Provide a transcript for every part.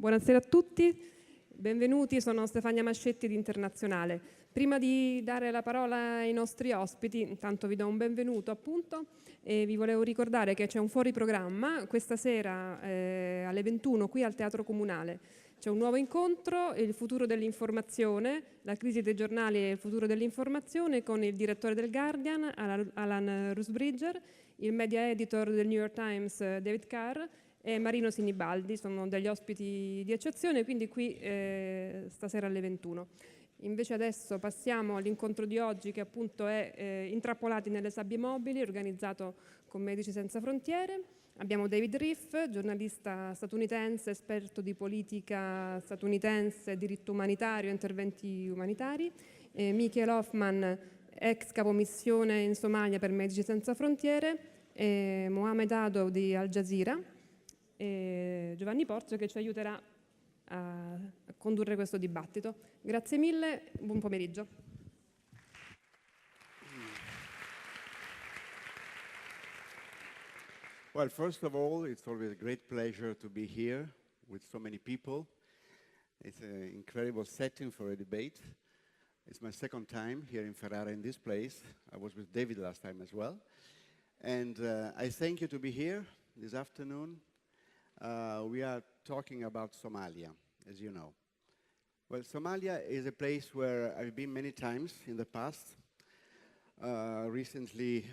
Buonasera a tutti, benvenuti, sono Stefania Mascetti di Internazionale. Prima di dare la parola ai nostri ospiti, intanto vi do un benvenuto appunto e vi volevo ricordare che c'è un fuori programma questa sera alle 21 qui al Teatro Comunale. C'è un nuovo incontro, il futuro dell'informazione, la crisi dei giornali e il futuro dell'informazione con il direttore del Guardian, Alan Rusbridger, il media editor del New York Times, David Carr, e Marino Sinibaldi, sono degli ospiti di eccezione, quindi qui stasera alle 21. Invece adesso passiamo all'incontro di oggi che appunto è Intrappolati nelle sabbie mobili, organizzato con Medici Senza Frontiere. Abbiamo David Riff, giornalista statunitense, esperto di politica statunitense, diritto umanitario e interventi umanitari, Michael Hoffman, ex capomissione in Somalia per Medici Senza Frontiere, Mohamed Ado di Al Jazeera, e Giovanni Porzio che ci aiuterà a condurre questo dibattito. Grazie mille, buon pomeriggio. Well, first of all, it's always a great pleasure to be here with so many people. It's an incredible setting for a debate. It's my second time here in Ferrara in this place. I was with David last time as well. And I thank you to be here this afternoon. We are talking about Somalia, as you know. Well, Somalia is a place where I've been many times in the past. Recently,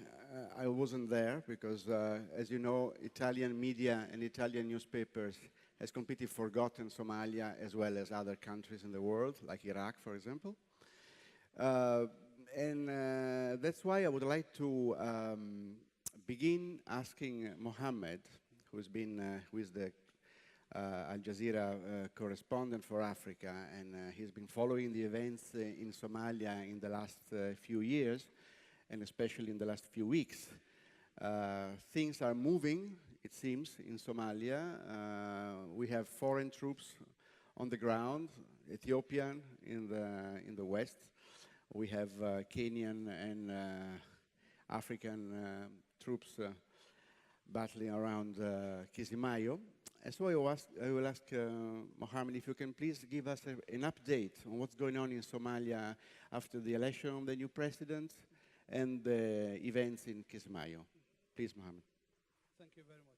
I wasn't there because, as you know, Italian media and Italian newspapers has completely forgotten Somalia as well as other countries in the world, like Iraq, for example. That's why I would like to begin asking Mohammed, who is the Al Jazeera correspondent for Africa, and he's been following the events in Somalia in the last few years, and especially in the last few weeks. Things are moving, it seems, in Somalia. We have foreign troops on the ground, Ethiopian in the west. We have Kenyan and African troops battling around Kismayo. And so I will ask Mohammed if you can please give us an update on what's going on in Somalia after the election of the new president and the events in Kismayo. Please, Mohammed. Thank you very much.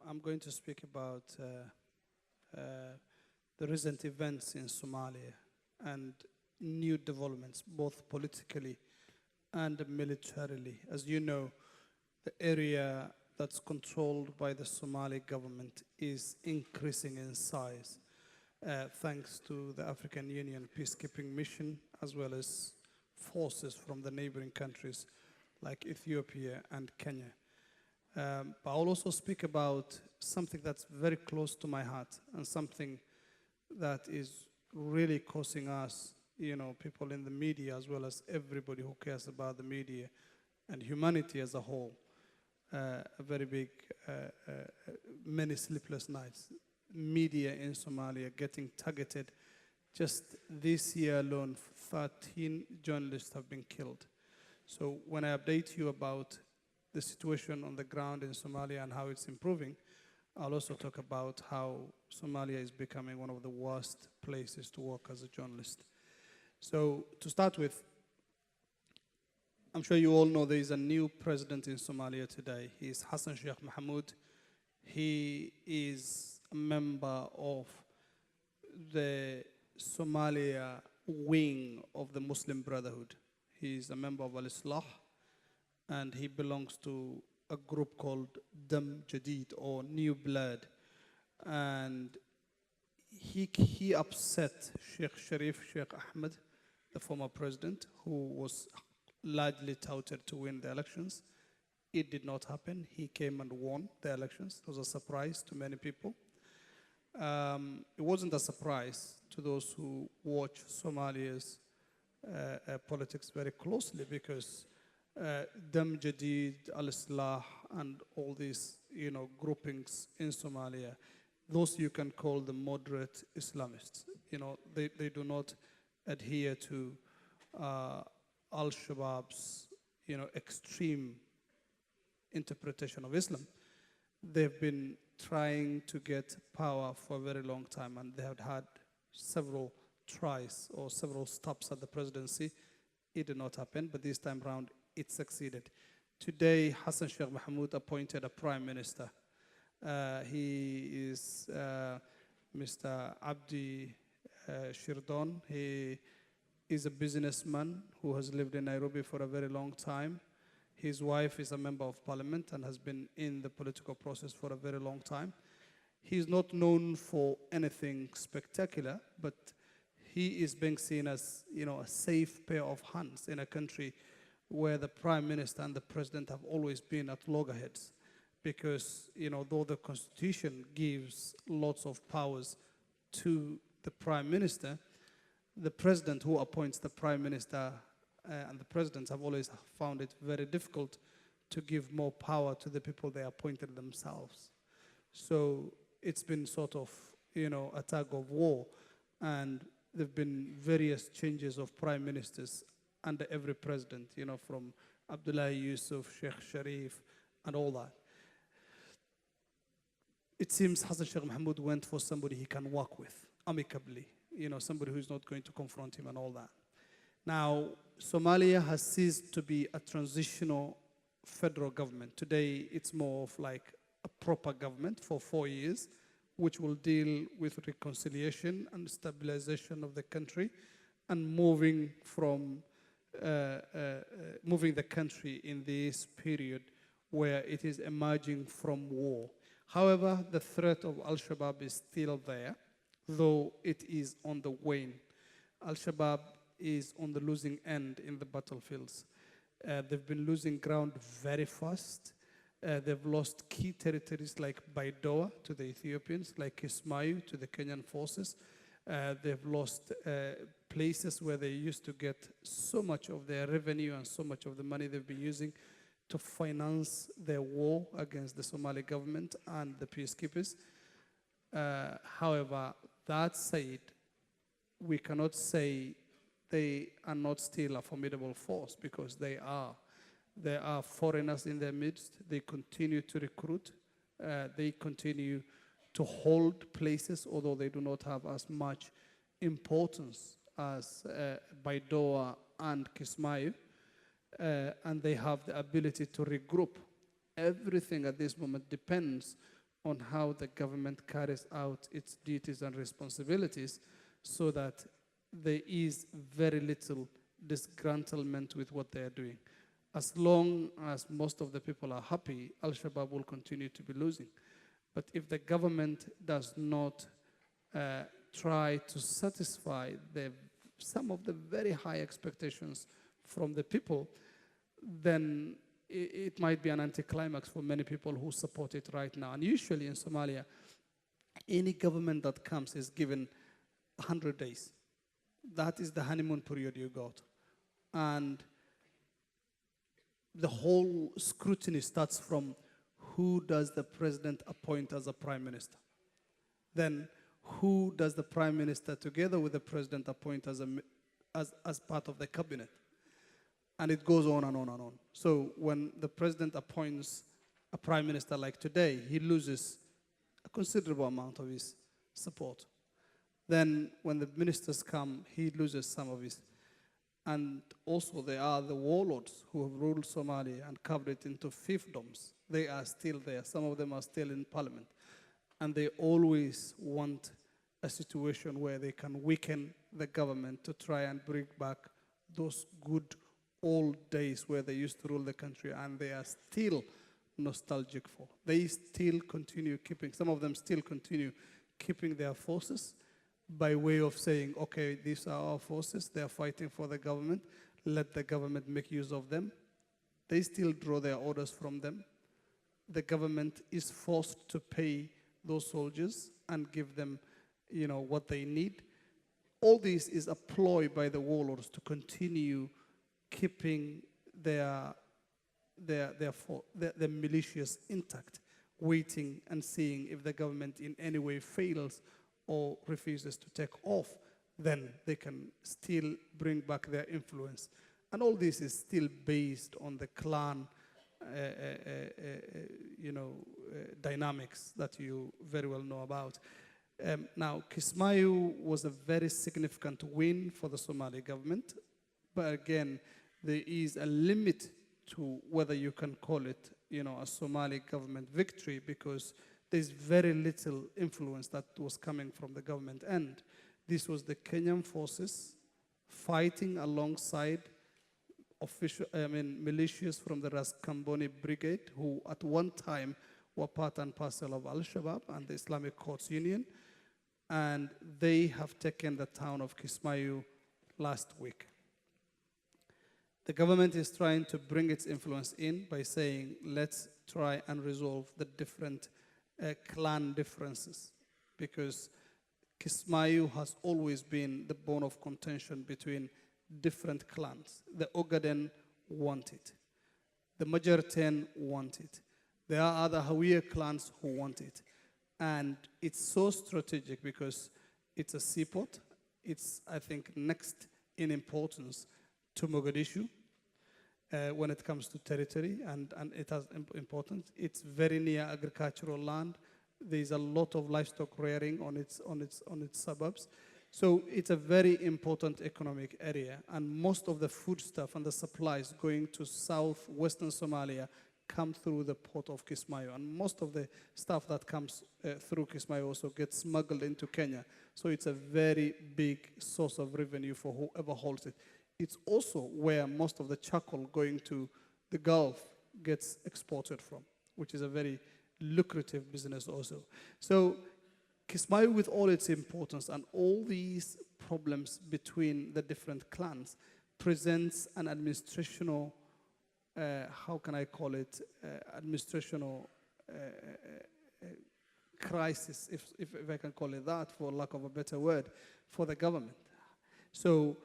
I'm going to speak about the recent events in Somalia and new developments, both politically and militarily. As you know, the area that's controlled by the Somali government is increasing in size, thanks to the African Union peacekeeping mission, as well as forces from the neighboring countries like Ethiopia and Kenya. But I'll also speak about something that's very close to my heart and something that is really causing us, people in the media, as well as everybody who cares about the media and humanity as a whole, a very big, many sleepless nights. Media in Somalia getting targeted. Just this year alone, 13 journalists have been killed. So when I update you about the situation on the ground in Somalia and how it's improving, I'll also talk about how Somalia is becoming one of the worst places to work as a journalist. So to start with, I'm sure you all know there is a new president in Somalia today. He is Hassan Sheikh Mohamud. He is a member of the Somalia wing of the Muslim Brotherhood. He is a member of Al-Islah, and he belongs to a group called Dam Jadid, or New Blood. And he upset Sheikh Sheikh Ahmed, the former president, who was largely touted to win the elections. It did not happen. He came and won the elections. It was a surprise to many people. It wasn't a surprise to those who watch Somalia's politics very closely, because Dam Jadid, Al-Islah, and all these groupings in Somalia, those you can call the moderate Islamists. They do not adhere to Al-Shabaab's extreme interpretation of Islam. They've been trying to get power for a very long time, and they have had several tries or several stops at the presidency. It did not happen, but this time around, it succeeded. Today, Hassan Sheikh Mohamud appointed a prime minister. He is Mr. Abdi Shirdon. He is a businessman who has lived in Nairobi for a very long time. His wife is a member of parliament and has been in the political process for a very long time. He's not known for anything spectacular, but he is being seen as, a safe pair of hands in a country where the prime minister and the president have always been at loggerheads. Because, though the constitution gives lots of powers to the prime minister, the president who appoints the prime minister and the presidents have always found it very difficult to give more power to the people they appointed themselves. So it's been sort of, a tug of war, and there have been various changes of prime ministers under every president, from Abdullah Yusuf, Sheikh Sharif, and all that. It seems Hassan Sheikh Mohamud went for somebody he can work with amicably, somebody who's not going to confront him and all that. Now, Somalia has ceased to be a transitional federal government. Today, it's more of like a proper government for 4 years, which will deal with reconciliation and stabilization of the country and moving the country in this period where it is emerging from war. However, the threat of Al-Shabaab is still there, though it is on the wane. Al-Shabaab is on the losing end in the battlefields. They've been losing ground very fast. They've lost key territories like Baidoa to the Ethiopians, like Kismayu to the Kenyan forces. They've lost places where they used to get so much of their revenue and so much of the money they've been using to finance their war against the Somali government and the peacekeepers. However, that said, we cannot say they are not still a formidable force, because they are. There are foreigners in their midst. They continue to recruit. They continue to hold places, although they do not have as much importance as Baidoa and Kismayu. And they have the ability to regroup. Everything at this moment depends on how the government carries out its duties and responsibilities, so that there is very little disgruntlement with what they are doing. As long as most of the people are happy, Al-Shabaab will continue to be losing. But if the government does not try to satisfy some of the very high expectations from the people, then it might be an anticlimax for many people who support it right now. And usually in Somalia, any government that comes is given 100 days. That is the honeymoon period you got. And the whole scrutiny starts from who does the president appoint as a prime minister? Then who does the prime minister together with the president appoint as part of the cabinet? And it goes on and on and on. So when the president appoints a prime minister like today, he loses a considerable amount of his support. Then when the ministers come, he loses some of his. And also there are the warlords who have ruled Somalia and carved it into fiefdoms. They are still there. Some of them are still in parliament. And they always want a situation where they can weaken the government to try and bring back those good old days where they used to rule the country, and they are still nostalgic for. They still continue keeping, some of them still continue keeping their forces by way of saying, okay, these are our forces, they are fighting for the government, let the government make use of them. They still draw their orders from them. The government is forced to pay those soldiers and give them, what they need. All this is a ploy by the warlords to continue keeping their militias intact, waiting and seeing if the government in any way fails or refuses to take off, then they can still bring back their influence. And all this is still based on the clan dynamics that you very well know about. Now, Kismayu was a very significant win for the Somali government, but again, there is a limit to whether you can call it, a Somali government victory, because there's very little influence that was coming from the government end. This was the Kenyan forces fighting alongside militias from the Ras Kamboni Brigade, who at one time were part and parcel of Al-Shabaab and the Islamic Courts Union, and they have taken the town of Kismayu last week. The government is trying to bring its influence in by saying, let's try and resolve the different clan differences, because Kismayu has always been the bone of contention between different clans. The Ogaden want it. The Majarten want it. There are other Hawiye clans who want it. And it's so strategic because it's a seaport. It's, I think, next in importance to Mogadishu when it comes to territory, and it has importance. It's very near agricultural land. There's a lot of livestock rearing on its suburbs. So it's a very important economic area, and most of the foodstuff and the supplies going to southwestern Somalia come through the port of Kismayu, and most of the stuff that comes through Kismayu also gets smuggled into Kenya. So it's a very big source of revenue for whoever holds it. It's also where most of the charcoal going to the Gulf gets exported from, which is a very lucrative business also. So Kismayu, with all its importance and all these problems between the different clans, presents an administrational, how can I call it, administrational crisis, if I can call it that, for lack of a better word, for the government. So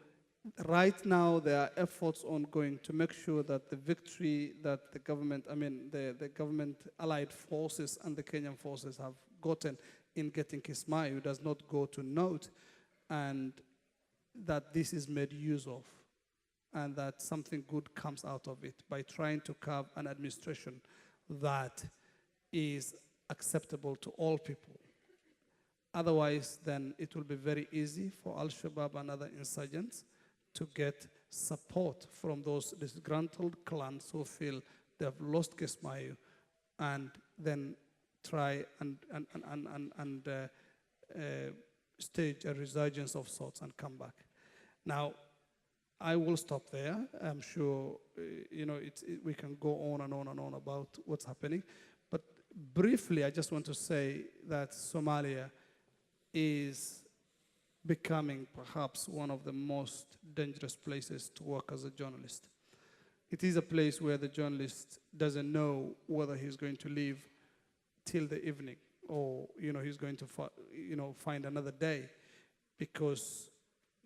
right now, there are efforts ongoing to make sure that the victory that the government, the government allied forces and the Kenyan forces have gotten in getting Kismayu does not go to naught, and that this is made use of, and that something good comes out of it by trying to carve an administration that is acceptable to all people. Otherwise, then it will be very easy for Al-Shabaab and other insurgents to get support from those disgruntled clans who feel they have lost Kismayu, and then try and stage a resurgence of sorts and come back. Now, I will stop there. I'm sure we can go on and on and on about what's happening. But briefly, I just want to say that Somalia is becoming perhaps one of the most dangerous places to work as a journalist. It is a place where the journalist doesn't know whether he's going to leave till the evening, or he's going to find another day, because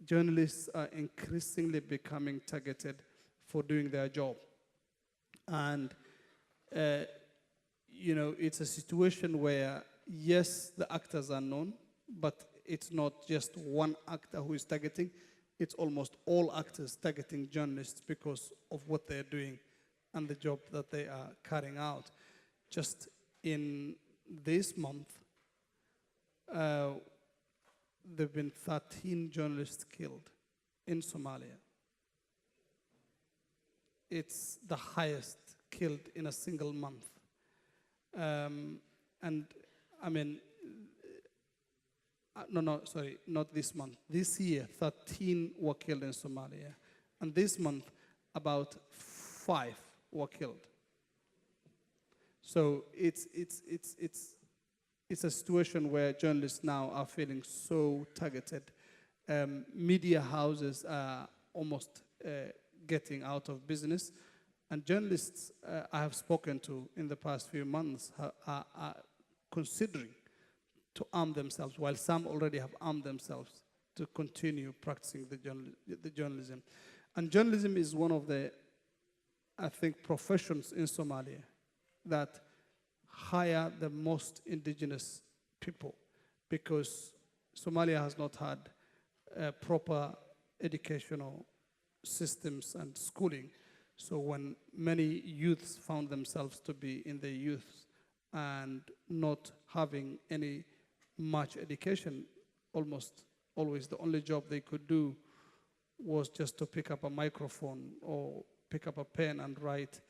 journalists are increasingly becoming targeted for doing their job. And it's a situation where, yes, the actors are known, but it's not just one actor who is targeting. It's almost all actors targeting journalists because of what they're doing and the job that they are carrying out. Just in this month, there have been 13 journalists killed in Somalia. It's the highest killed in a single month. Sorry, not this month. This year, 13 were killed in Somalia. And this month, about 5 were killed. So it's a situation where journalists now are feeling so targeted. Media houses are almost getting out of business. And journalists I have spoken to in the past few months are considering to arm themselves, while some already have armed themselves to continue practicing the journalism. And journalism is one of the, I think, professions in Somalia that hire the most indigenous people, because Somalia has not had proper educational systems and schooling. So when many youths found themselves to be in their youth and not having any much education, almost always the only job they could do was just to pick up a microphone or pick up a pen and write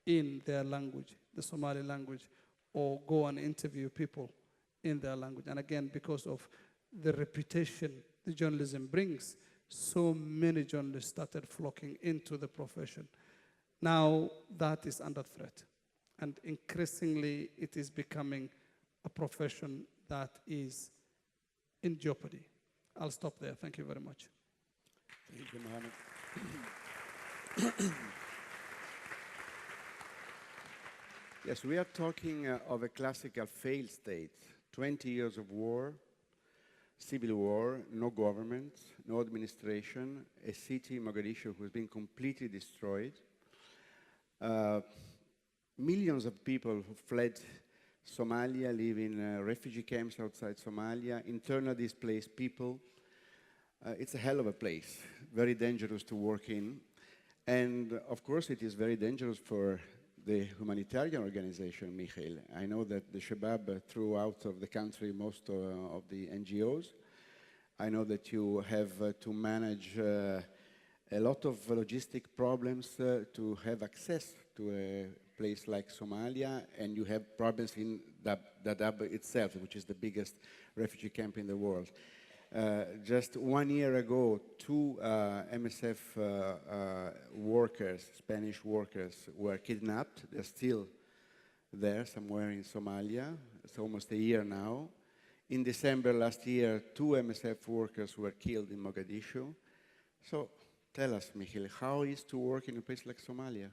in their language, the Somali language, or go and interview people in their language. And again, because of the reputation the journalism brings, so many journalists started flocking into the profession. Now that is under threat. And increasingly, it is becoming a profession that is in jeopardy. I'll stop there. Thank you very much. Thank you, Mohammed. Yes, we are talking of a classical failed state. 20 years of war, civil war, no government, no administration, a city, Mogadishu, who has been completely destroyed. Millions of people who fled Somalia, live in refugee camps outside Somalia, internally displaced people. It's a hell of a place, very dangerous to work in. And of course, it is very dangerous for the humanitarian organization, Michael. I know that the Shabab threw out of the country most of the NGOs. I know that you have to manage a lot of logistic problems to have access to a place like Somalia, and you have problems in Dadaab itself, which is the biggest refugee camp in the world. Just 1 year ago, 2 MSF workers, Spanish workers, were kidnapped. They're still there somewhere in Somalia. It's almost a year now. In December last year, 2 MSF workers were killed in Mogadishu. So tell us, Michael, how is to work in a place like Somalia?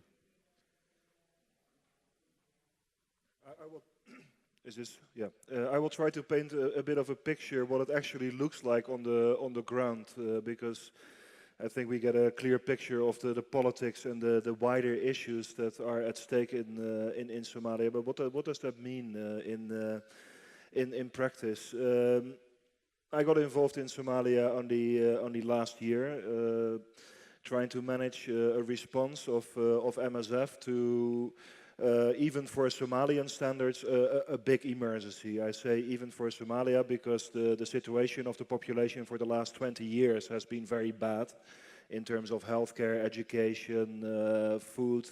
I will. Is this? Yeah. I will try to paint a bit of a picture what it actually looks like on the ground, because I think we get a clear picture of the politics and the wider issues that are at stake in Somalia. But what does that mean in practice? I got involved in Somalia only last year, trying to manage a response of MSF to. Even for Somalian standards, a big emergency. I say even for Somalia because the situation of the population for the last 20 years has been very bad in terms of healthcare, education, food.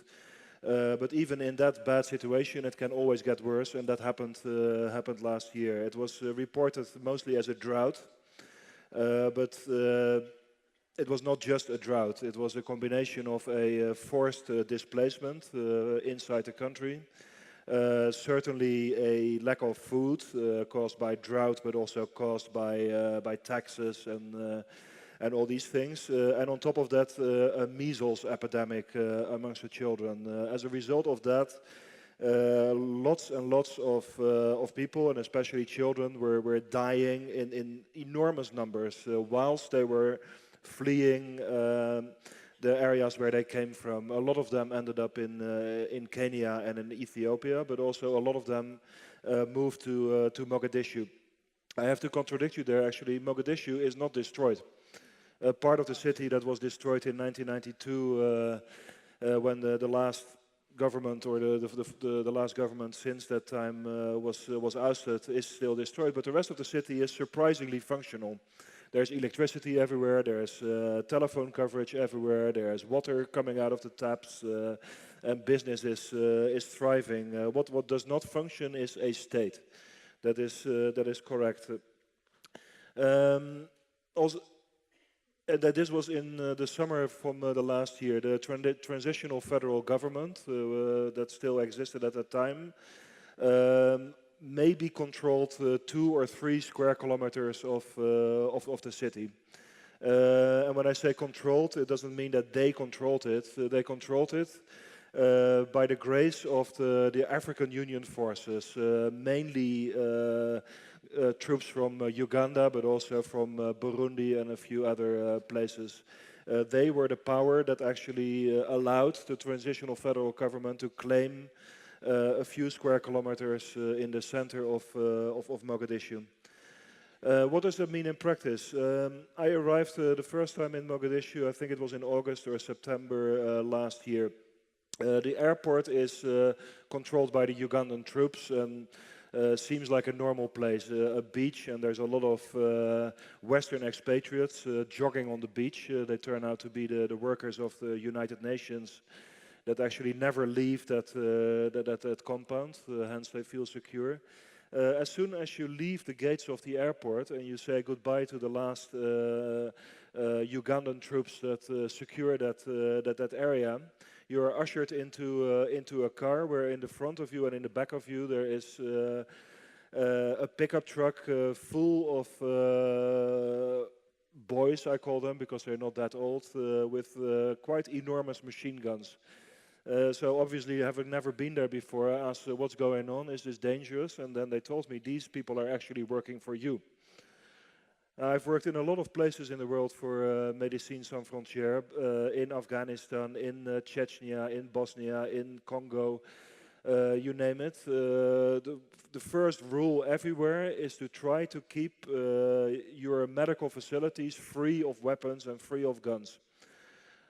But even in that bad situation, it can always get worse, and that happened last year. It was reported mostly as a drought, but it was not just a drought. It was a combination of a forced displacement inside the country, certainly a lack of food caused by drought, but also caused by taxes and all these things. And on top of that, a measles epidemic amongst the children. As a result of that, lots and lots of people, and especially children, were dying in enormous numbers whilst they were fleeing the areas where they came from. A lot of them ended up in Kenya and in Ethiopia, but also a lot of them moved to Mogadishu. I have to contradict you there, actually. Mogadishu is not destroyed. Part of the city that was destroyed in 1992 when the last government, or the last government since that time was ousted, is still destroyed, but the rest of the city is surprisingly functional. There's electricity everywhere, there's telephone coverage everywhere, there's water coming out of the taps, and business is thriving. What does not function is a state. That is correct. Also, and that this was in the summer from the last year. The transitional federal government that still existed at that time maybe controlled 2 or 3 square kilometers of the city. And when I say controlled, it doesn't mean that they controlled it. They controlled it by the grace of the African Union forces, mainly troops from Uganda, but also from Burundi and a few other places. They were the power that actually allowed the transitional federal government to claim a few square kilometers in the center of Mogadishu. What does that mean in practice? I arrived the first time in Mogadishu, I think it was in August or September last year. The airport is controlled by the Ugandan troops and seems like a normal place, a beach, and there's a lot of Western expatriates jogging on the beach. They turn out to be the workers of the United Nations that actually never leave that compound, hence they feel secure. As soon as you leave the gates of the airport and you say goodbye to the last Ugandan troops that secure that area, you are ushered into a car where in the front of you and in the back of you there is a pickup truck full of boys, I call them, because they're not that old, with quite enormous machine guns. So obviously, having never been there before, I asked, what's going on? Is this dangerous? And then they told me, these people are actually working for you. I've worked in a lot of places in the world for Médecins Sans Frontières, in Afghanistan, in Chechnya, in Bosnia, in Congo, you name it. The first rule everywhere is to try to keep your medical facilities free of weapons and free of guns.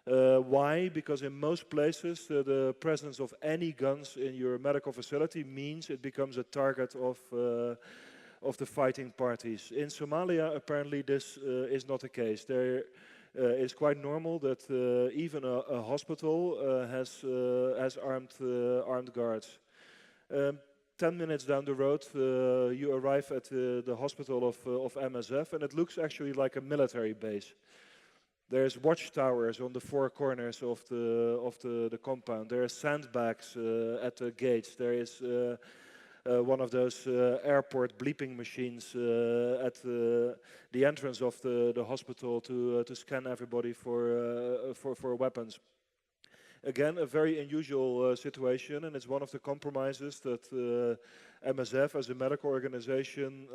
Why? Because in most places the presence of any guns in your medical facility means it becomes a target of the fighting parties. In Somalia, apparently this is not the case. There is quite normal that even a hospital has armed guards. 10 minutes down the road, you arrive at the hospital of MSF, and it looks actually like a military base. There's watchtowers on the four corners of the compound. There are sandbags at the gates. There is one of those airport bleeping machines at the entrance of the hospital to scan everybody for weapons. Again, a very unusual situation, and it's one of the compromises that MSF, as a medical organization,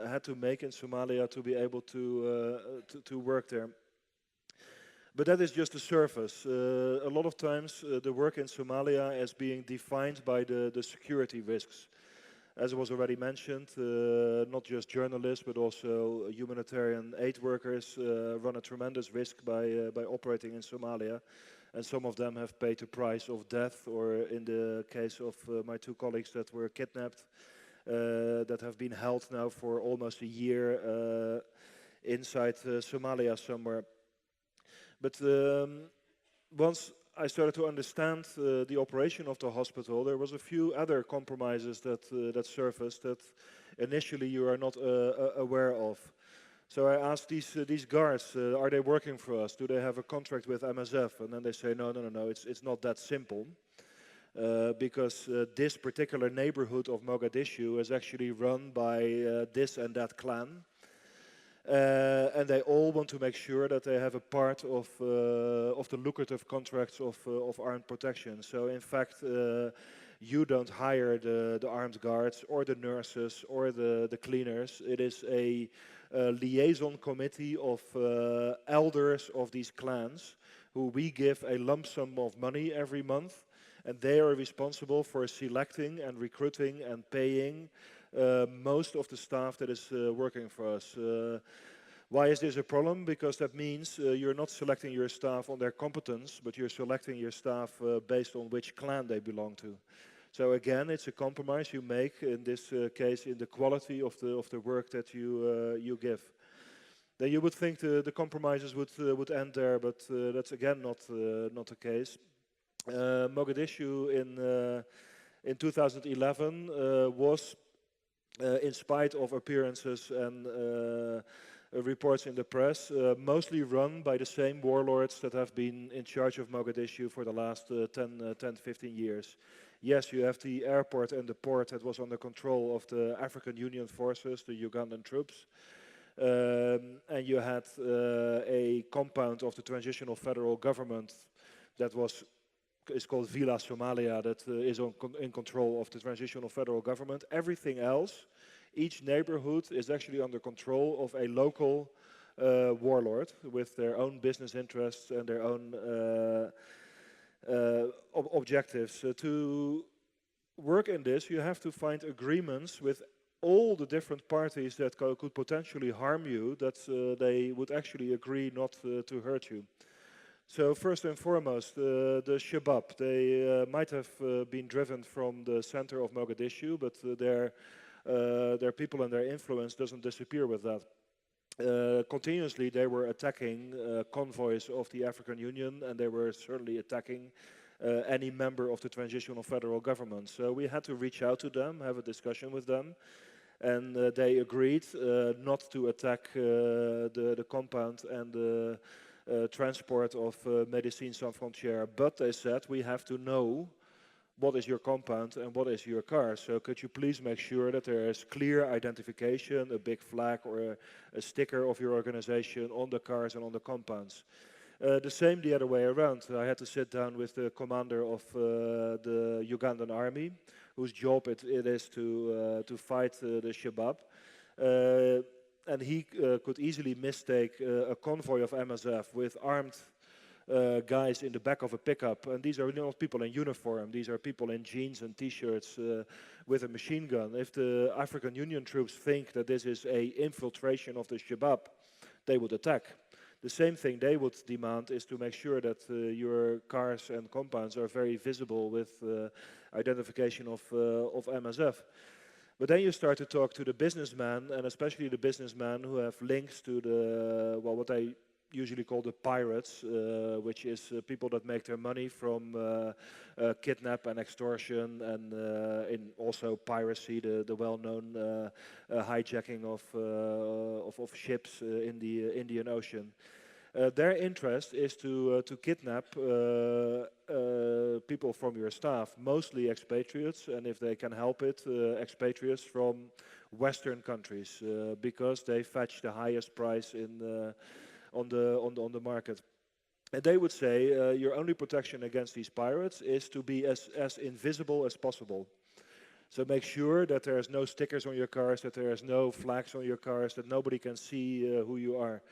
had to make in Somalia to be able to work there. But that is just the surface. A lot of times the work in Somalia is being defined by the security risks. As was already mentioned, not just journalists but also humanitarian aid workers run a tremendous risk by operating in Somalia. And some of them have paid the price of death, or in the case of my two colleagues that were kidnapped, that have been held now for almost a year inside Somalia somewhere. But once I started to understand the operation of the hospital, there was a few other compromises that surfaced that initially you are not aware of. So I asked these guards, are they working for us? Do they have a contract with MSF? And then they say, no, it's not that simple. Because this particular neighborhood of Mogadishu is actually run by this and that clan. And they all want to make sure that they have a part of the lucrative contracts of armed protection. So in fact, you don't hire the armed guards or the nurses or the cleaners. It is a liaison committee of elders of these clans who we give a lump sum of money every month, and they are responsible for selecting and recruiting and paying most of the staff that is working for us. Why is this a problem? Because that means you're not selecting your staff on their competence, but you're selecting your staff based on which clan they belong to. So again, it's a compromise you make, in this case, in the quality of the work that you give. Then you would think the compromises would end there, but that's again not the case. Mogadishu in 2011 was, in spite of appearances and reports in the press, mostly run by the same warlords that have been in charge of Mogadishu for the last 10-15 years. Yes, you have the airport and the port that was under control of the African Union forces, the Ugandan troops. And you had a compound of the transitional federal government that is called Villa Somalia, that is in control of the transitional federal government. Everything else, each neighborhood is actually under control of a local warlord with their own business interests and their own objectives. To work in this, you have to find agreements with all the different parties that could potentially harm you, that they would actually agree not to hurt you. So first and foremost, the Shabab, they might have been driven from the center of Mogadishu, but their people and their influence doesn't disappear with that. Continuously, they were attacking convoys of the African Union, and they were certainly attacking any member of the transitional federal government. So we had to reach out to them, have a discussion with them, and they agreed not to attack the compound and the transport of Médecins Sans Frontières, but they said we have to know what is your compound and what is your car. So could you please make sure that there is clear identification, a big flag or a sticker of your organization on the cars and on the compounds. The same the other way around. I had to sit down with the commander of the Ugandan army, whose job it is to fight the Shabab. And he could easily mistake a convoy of MSF with armed guys in the back of a pickup. And these are not people in uniform. These are people in jeans and T-shirts with a machine gun. If the African Union troops think that this is an infiltration of the Shabab, they would attack. The same thing they would demand is to make sure that your cars and compounds are very visible with identification of MSF. But then you start to talk to the businessman, and especially the businessmen who have links to the, well, what I usually call the pirates, which is people that make their money from kidnap and extortion, and in also piracy, the well-known hijacking of ships in the Indian Ocean. Their interest is to kidnap people from your staff, mostly expatriates, and if they can help it, expatriates from Western countries, because they fetch the highest price on the market. And they would say your only protection against these pirates is to be as invisible as possible. So make sure that there is no stickers on your cars, that there is no flags on your cars, that nobody can see who you are.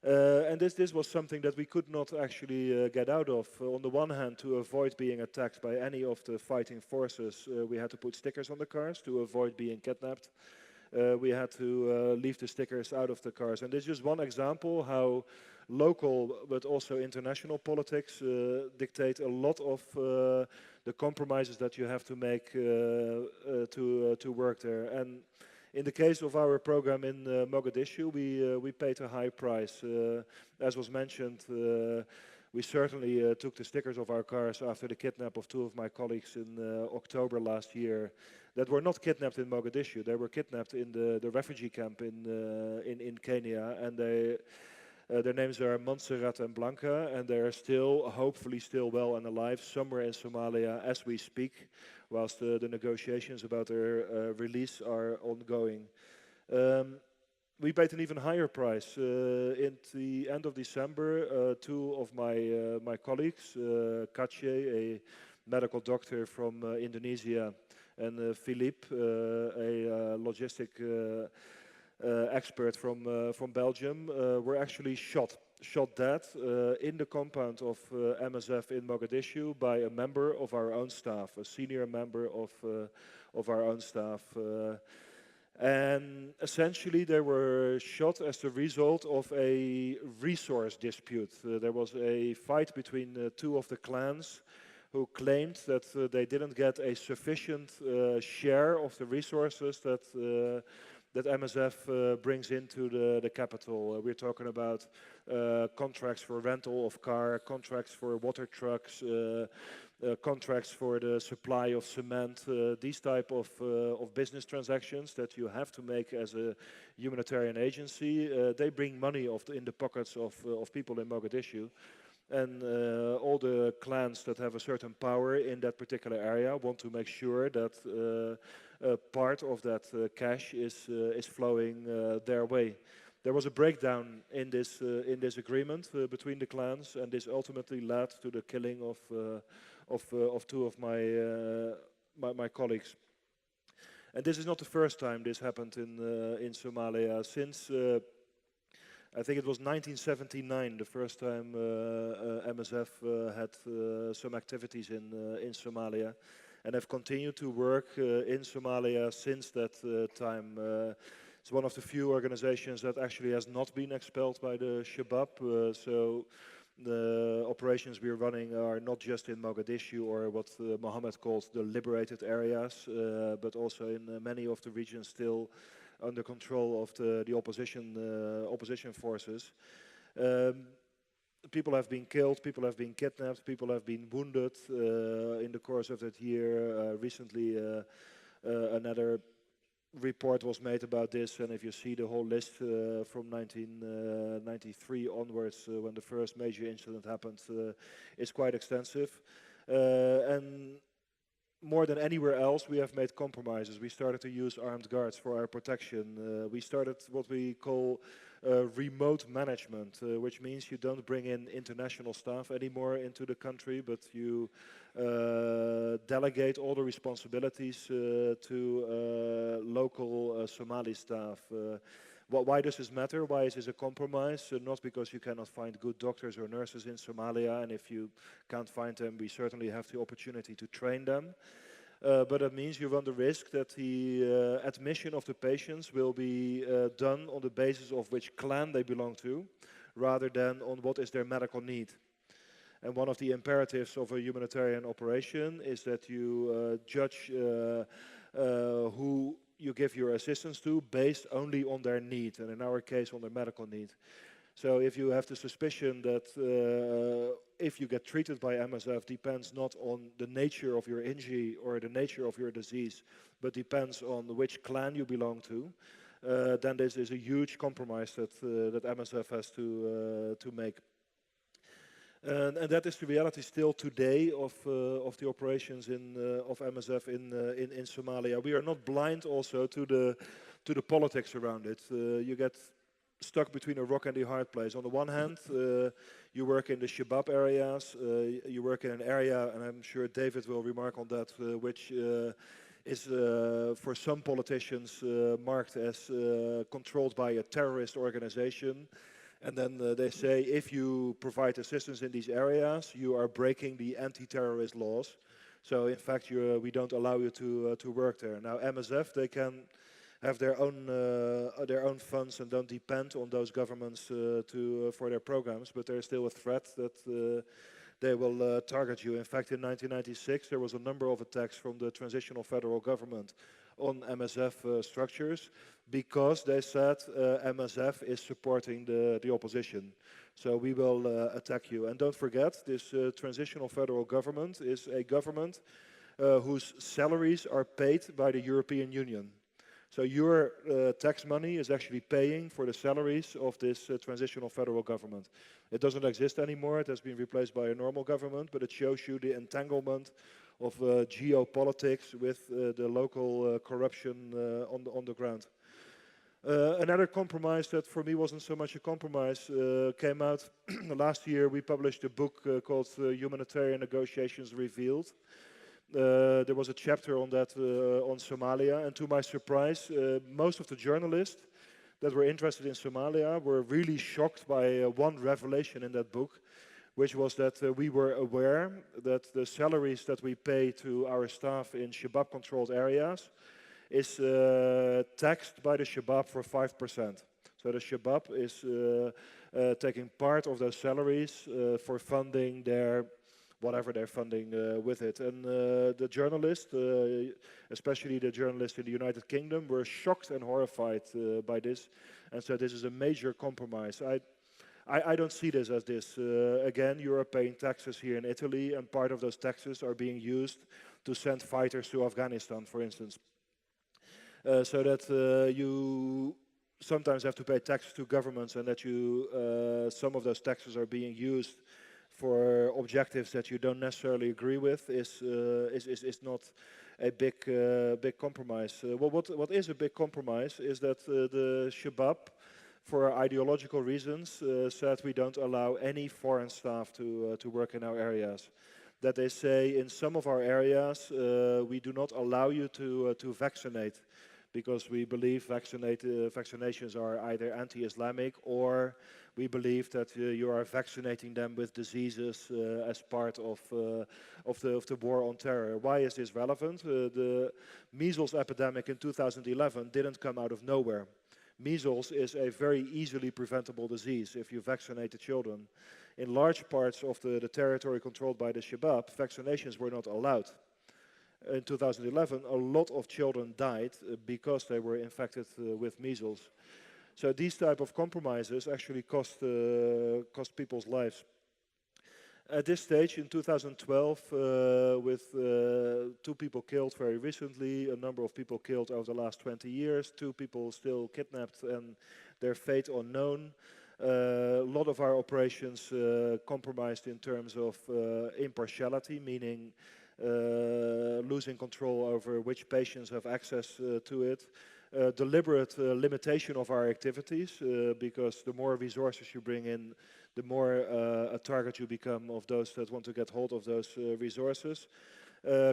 And this was something that we could not actually get out of. On the one hand, to avoid being attacked by any of the fighting forces, we had to put stickers on the cars to avoid being kidnapped. We had to leave the stickers out of the cars. And this is just one example how local but also international politics dictate a lot of the compromises that you have to make to work there. And in the case of our program in Mogadishu, we paid a high price. As was mentioned, we certainly took the stickers of our cars after the kidnap of two of my colleagues in October last year that were not kidnapped in Mogadishu. They were kidnapped in the refugee camp in Kenya, and their names are Montserrat and Blanca, and they are still, hopefully still well and alive, somewhere in Somalia as we speak, whilst the negotiations about their release are ongoing. We paid an even higher price. In the end of December, two of my colleagues, Kache, a medical doctor from Indonesia, and Philippe, a logistic expert from Belgium, were actually shot dead in the compound of MSF in Mogadishu by a member of our own staff, a senior member of our own staff. And essentially they were shot as the result of a resource dispute. There was a fight between two of the clans who claimed that they didn't get a sufficient share of the resources that MSF brings into the capital. We're talking about contracts for rental of car, contracts for water trucks, contracts for the supply of cement, these type of business transactions that you have to make as a humanitarian agency. They bring money in the pockets of people in Mogadishu. And all the clans that have a certain power in that particular area want to make sure that part of that cash is flowing their way. There was a breakdown in this agreement between the clans, and this ultimately led to the killing of two of my colleagues. And this is not the first time this happened in Somalia. Since I think it was 1979, the first time MSF had some activities in Somalia, and have continued to work in Somalia since that time. It's one of the few organizations that actually has not been expelled by the Shabab. So The operations we're running are not just in Mogadishu or what Mohammed calls the liberated areas, but also in many of the regions still under control of the opposition forces. People have been killed, people have been kidnapped, people have been wounded in the course of that year. Recently, another report was made about this, and if you see the whole list from 1993 onwards, when the first major incident happened, it's quite extensive. And more than anywhere else, we have made compromises. We started to use armed guards for our protection. We started what we call remote management, which means you don't bring in international staff anymore into the country, but you delegate all the responsibilities to local Somali staff. Why does this matter? Why is this a compromise? Not because you cannot find good doctors or nurses in Somalia, and if you can't find them, we certainly have the opportunity to train them. But that means you run the risk that the admission of the patients will be done on the basis of which clan they belong to, rather than on what is their medical need. And one of the imperatives of a humanitarian operation is that you judge who you give your assistance to based only on their need, and in our case on their medical need. So if you have the suspicion that if you get treated by MSF depends not on the nature of your injury or the nature of your disease, but depends on which clan you belong to, then this is a huge compromise that MSF has to make. And that is the reality still today of the operations of MSF in Somalia. We are not blind also to the politics around it. You get stuck between a rock and a hard place. On the one hand, you work in the Shabab areas. You work in an area, and I'm sure David will remark on that, which is for some politicians marked as controlled by a terrorist organization. And then they say, if you provide assistance in these areas, you are breaking the anti-terrorist laws. So in fact, we don't allow you to work there. Now MSF, they can have their own funds and don't depend on those governments for their programs, but there's still a threat that they will target you. In fact, in 1996, there was a number of attacks from the transitional federal government on MSF structures because they said MSF is supporting the opposition. So we will attack you. And don't forget, this transitional federal government is a government whose salaries are paid by the European Union. So your tax money is actually paying for the salaries of this transitional federal government. It doesn't exist anymore. It has been replaced by a normal government, but it shows you the entanglement of geopolitics with the local corruption on the ground. Another compromise that for me wasn't so much a compromise came out last year. We published a book called Humanitarian Negotiations Revealed. There was a chapter on that on Somalia, and to my surprise, most of the journalists that were interested in Somalia were really shocked by one revelation in that book, which was that we were aware that the salaries that we pay to our staff in Shabab-controlled areas is taxed by the Shabab for 5%. So the Shabab is taking part of those salaries for funding their whatever they're funding with it. And the journalists, especially the journalists in the United Kingdom, were shocked and horrified by this, and so this is a major compromise. I don't see this as this. Again, you are paying taxes here in Italy, and part of those taxes are being used to send fighters to Afghanistan, for instance. So that you sometimes have to pay taxes to governments, and that some of those taxes are being used for objectives that you don't necessarily agree with is not a big compromise. Well, what is a big compromise is that the Shabab, for ideological reasons, said we don't allow any foreign staff to work in our areas. That they say in some of our areas we do not allow you to vaccinate because we believe vaccinations are either anti-Islamic or we believe that you are vaccinating them with diseases as part of the war on terror. Why is this relevant? The measles epidemic in 2011 didn't come out of nowhere. Measles is a very easily preventable disease if you vaccinate the children. in large parts of the territory controlled by the Shabab, vaccinations were not allowed. In 2011, a lot of children died because they were infected with measles. So these type of compromises actually cost people's lives. At this stage, in 2012, with 2 people killed very recently, a number of people killed over the last 20 years, 2 people still kidnapped and their fate unknown. A lot of our operations compromised in terms of impartiality, meaning losing control over which patients have access to it. Deliberate limitation of our activities, because the more resources you bring in, the more a target you become of those that want to get hold of those resources.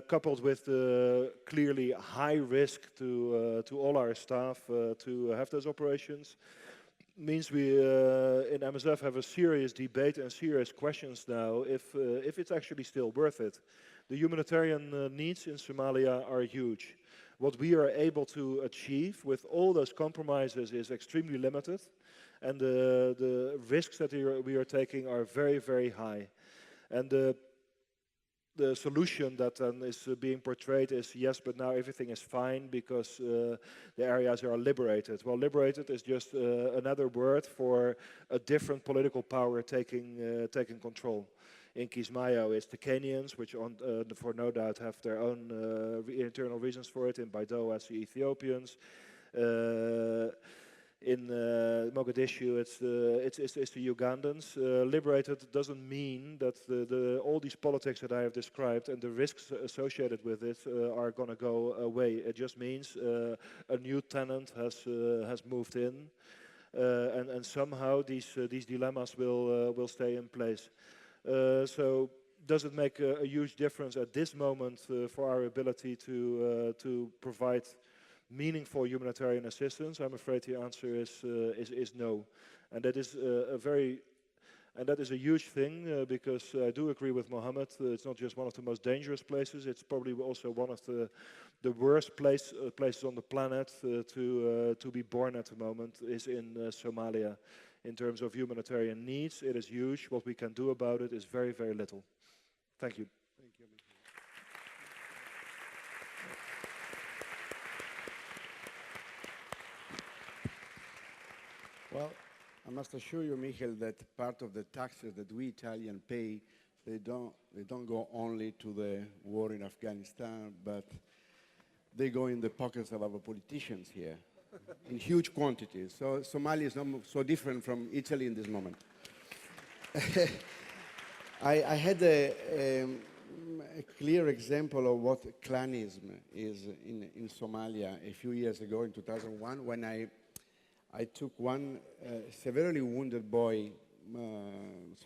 Coupled with the clearly high risk to all our staff to have those operations, means we in MSF have a serious debate and serious questions now if it's actually still worth it. The humanitarian needs in Somalia are huge. What we are able to achieve with all those compromises is extremely limited, and the risks that we are taking are very, very high. And the solution that then is being portrayed is, yes, but now everything is fine because the areas are liberated. Well, liberated is just another word for a different political power taking control. In Kismayo, it's the Kenyans, which for no doubt have their own internal reasons for it. In Baidoa, it's the Ethiopians. In Mogadishu, it's the Ugandans. Liberated doesn't mean that all these politics that I have described and the risks associated with it are going to go away. It just means a new tenant has moved in, and somehow these dilemmas will stay in place. So does it make a huge difference at this moment for our ability to provide meaningful humanitarian assistance? I'm afraid the answer is no, and that is a huge thing because I do agree with Mohammed. It's not just one of the most dangerous places; it's probably also one of the worst places on the planet to be born at the moment is in Somalia. In terms of humanitarian needs, it is huge. What we can do about it is very, very little. Thank you. Thank you. Well, I must assure you, Michael, that part of the taxes that we Italians pay, they don't go only to the war in Afghanistan, but they go in the pockets of our politicians here in huge quantities. So Somalia is not so different from Italy in this moment. I had a clear example of what clanism is in Somalia a few years ago in 2001 when I took one severely wounded boy,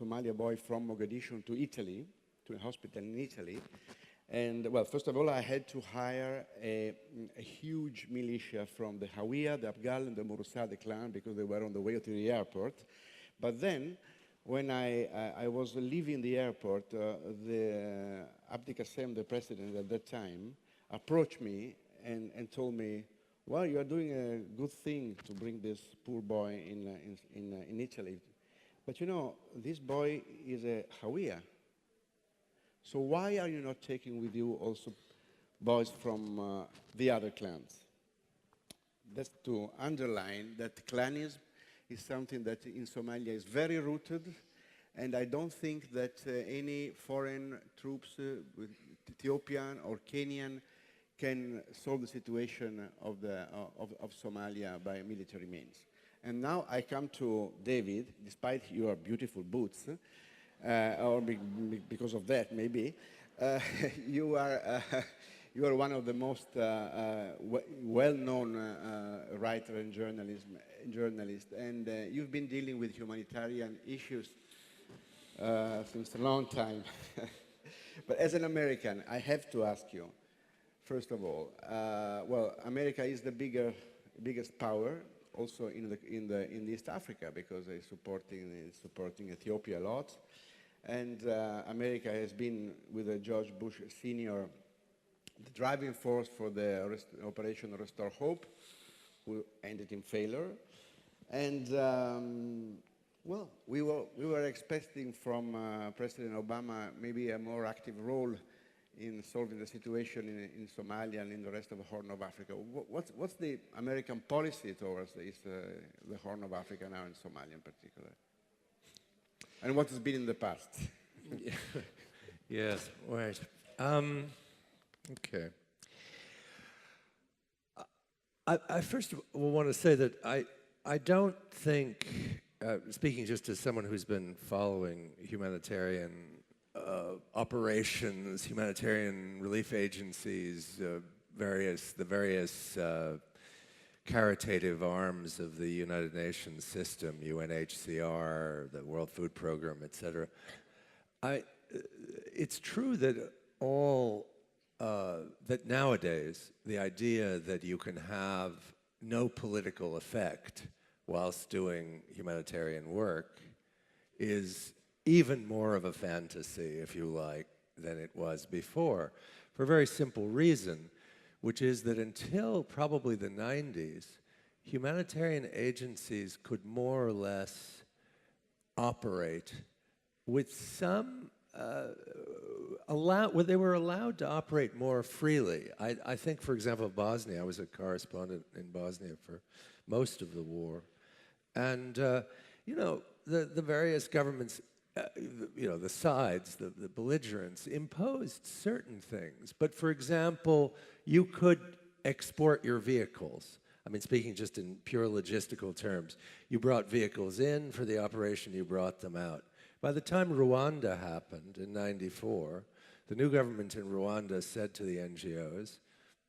Somalia boy from Mogadishu to Italy, to a hospital in Italy. And, well, first of all, I had to hire a huge militia from the Hawiya, the Abgal, and the Murusade clan because they were on the way to the airport. But then, when I was leaving the airport, the Abdi Qassem, the president at that time, approached me and told me, well, you are doing a good thing to bring this poor boy in Italy. But you know, this boy is a Hawiya. So why are you not taking with you also boys from the other clans? That's to underline that clanism is something that in Somalia is very rooted, and I don't think that any foreign troops, Ethiopian or Kenyan, can solve the situation of Somalia by military means. And now I come to David, despite your beautiful boots, or because of that, maybe, you are one of the most well-known writer and journalist, and you've been dealing with humanitarian issues since a long time. But as an American, I have to ask you, first of all, well, America is the biggest power, also in East Africa, because it's supporting Ethiopia a lot. And America has been, with George Bush Sr., the driving force for the Operation Restore Hope, who ended in failure. And Well, we were expecting from President Obama maybe a more active role in solving the situation in Somalia and in the rest of the Horn of Africa. What's the American policy towards the Horn of Africa now, in Somalia in particular? And what has been in the past? Yes, right. Okay. I first of all want to say that I don't think, speaking just as someone who's been following humanitarian operations, humanitarian relief agencies, the various caritative arms of the United Nations system, UNHCR, the World Food Program, etc. It's true that that nowadays the idea that you can have no political effect whilst doing humanitarian work is even more of a fantasy, if you like, than it was before, for a very simple reason, which is that until probably the 90s, humanitarian agencies could more or less operate with some they were allowed to operate more freely. I think, for example, Bosnia. I was a correspondent in Bosnia for most of the war. And, you know, the various governments, you know, the sides, the belligerents, imposed certain things. But, for example, you could export your vehicles. I mean, speaking just in pure logistical terms, you brought vehicles in for the operation, you brought them out. By the time Rwanda happened in '94, the new government in Rwanda said to the NGOs,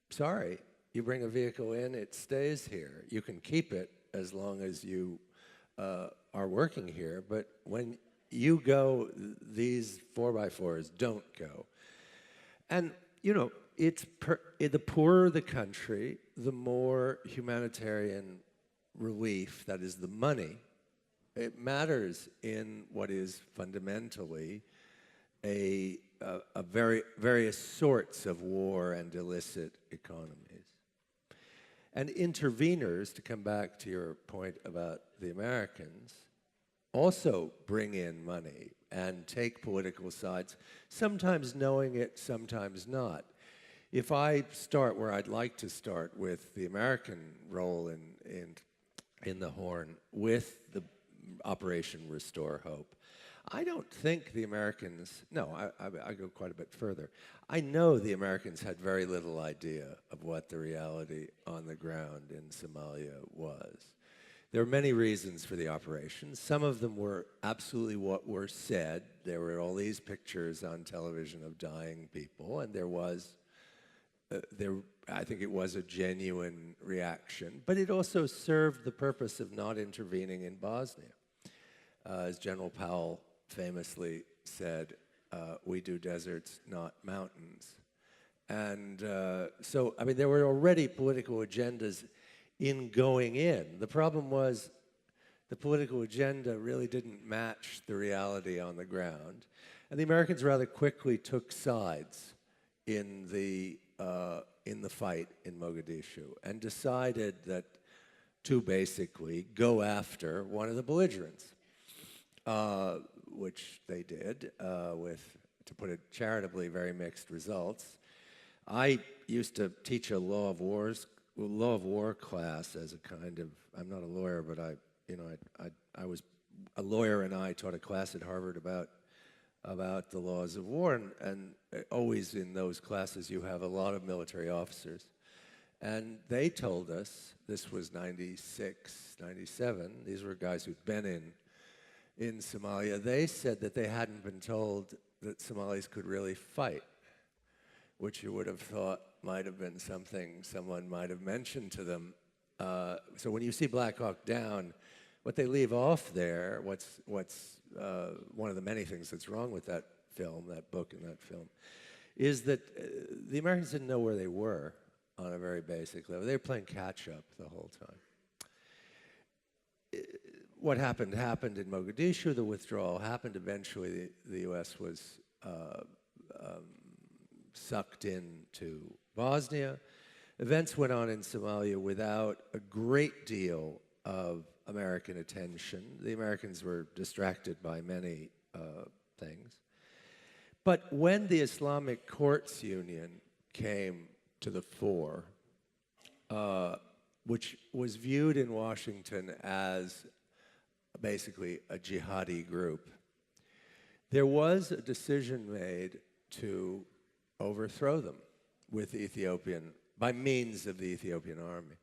sorry, you bring a vehicle in, it stays here. You can keep it as long as you are working here, but when you go, these 4x4s don't go. And, you know, the poorer the country, the more humanitarian relief, that is the money, it matters in what is fundamentally various sorts of war and illicit economies. And interveners, to come back to your point about the Americans, also bring in money and take political sides, sometimes knowing it, sometimes not. If I start where I'd like to start, with the American role in the Horn, with the Operation Restore Hope, I don't think the Americans, no, I go quite a bit further. I know the Americans had very little idea of what the reality on the ground in Somalia was. There are many reasons for the operation. Some of them were absolutely what were said. There were all these pictures on television of dying people, and there was, I think it was a genuine reaction, but it also served the purpose of not intervening in Bosnia. As General Powell famously said, we do deserts, not mountains. And so, I mean, there were already political agendas in going in. The problem was the political agenda really didn't match the reality on the ground. And the Americans rather quickly took sides in the fight in Mogadishu and decided that to basically go after one of the belligerents. Which they did, with, to put it charitably, very mixed results. I used to teach a law of war class as a kind of, I'm not a lawyer, but I was a lawyer, and I taught a class at Harvard about the laws of war, and always in those classes you have a lot of military officers. And they told us, this was 96, 97, these were guys who'd been in Somalia, they said that they hadn't been told that Somalis could really fight, which you would have thought might have been something someone might have mentioned to them. So when you see Black Hawk Down, what they leave off there, what's one of the many things that's wrong with that film, that book and that film, is that the Americans didn't know where they were on a very basic level. They were playing catch-up the whole time. What happened in Mogadishu. The withdrawal happened. Eventually, the U.S. was sucked into Bosnia. Events went on in Somalia without a great deal of American attention. The Americans were distracted by many things. But when the Islamic Courts Union came to the fore, which was viewed in Washington as basically a jihadi group, there was a decision made to overthrow them with Ethiopian, by means of the Ethiopian army.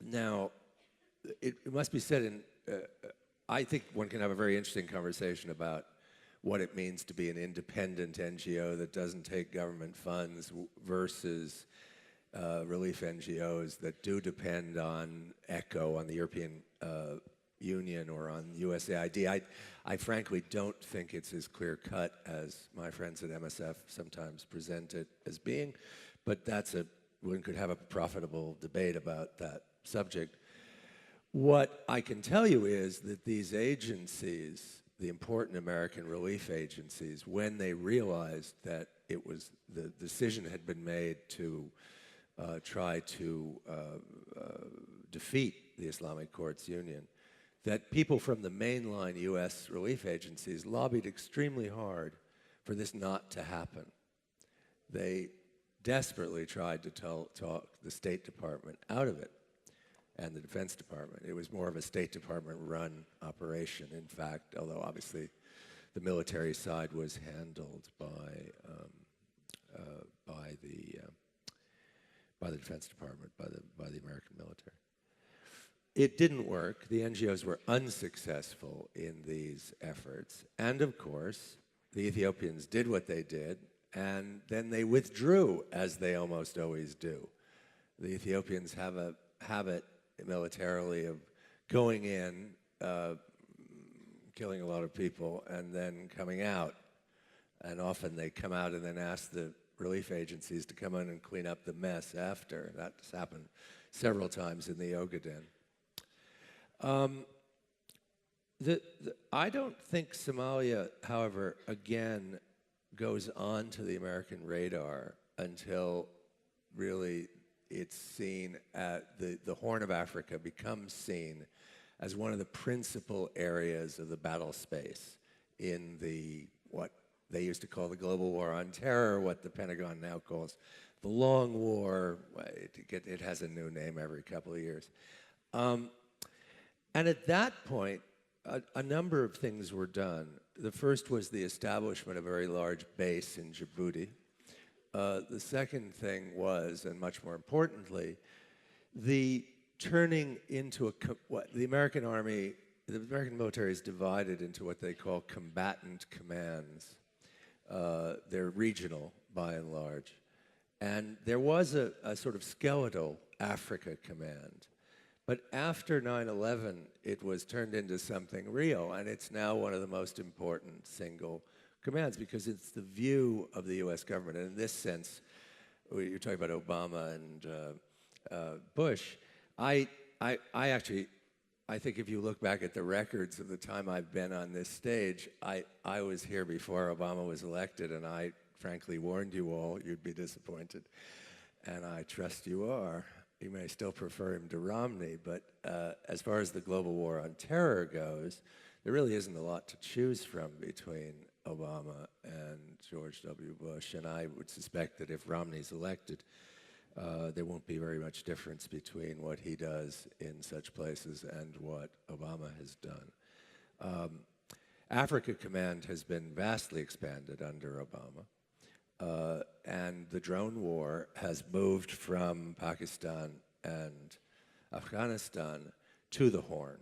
Now, it must be said, I think one can have a very interesting conversation about what it means to be an independent NGO that doesn't take government funds versus relief NGOs that do depend on ECHO, on the European Union, or on USAID. I frankly don't think it's as clear-cut as my friends at MSF sometimes present it as being, but one could have a profitable debate about that subject. What I can tell you is that these agencies, the important American relief agencies, when they realized that the decision had been made to try to defeat the Islamic Courts Union, that people from the mainline U.S. relief agencies lobbied extremely hard for this not to happen. They desperately tried to talk the State Department out of it, and the Defense Department. It was more of a State Department-run operation, in fact, although obviously the military side was handled by the Defense Department, by the American military. It didn't work. The NGOs were unsuccessful in these efforts, and of course, the Ethiopians did what they did, and then they withdrew, as they almost always do. The Ethiopians have a habit militarily of going in, killing a lot of people, and then coming out. And often they come out and then ask the relief agencies to come in and clean up the mess after. That's happened several times in the Ogaden. I don't think Somalia, however, again, goes on to the American radar until really it's seen at the Horn of Africa becomes seen as one of the principal areas of the battle space in what they used to call the global war on terror, what the Pentagon now calls the long war. It has a new name every couple of years. And at that point, a number of things were done. The first was the establishment of a very large base in Djibouti. The second thing was, and much more importantly, the turning into the American Army, the American military is divided into what they call combatant commands. They're regional, by and large. And there was a sort of skeletal Africa command. But after 9/11, it was turned into something real, and it's now one of the most important single commands because it's the view of the U.S. government. And in this sense, you're talking about Obama and Bush. I think if you look back at the records of the time I've been on this stage, I was here before Obama was elected, and I frankly warned you all you'd be disappointed. And I trust you are. You may still prefer him to Romney, but as far as the global war on terror goes, there really isn't a lot to choose from between Obama and George W. Bush, and I would suspect that if Romney's elected, there won't be very much difference between what he does in such places and what Obama has done. Africa Command has been vastly expanded under Obama. And the drone war has moved from Pakistan and Afghanistan to the Horn,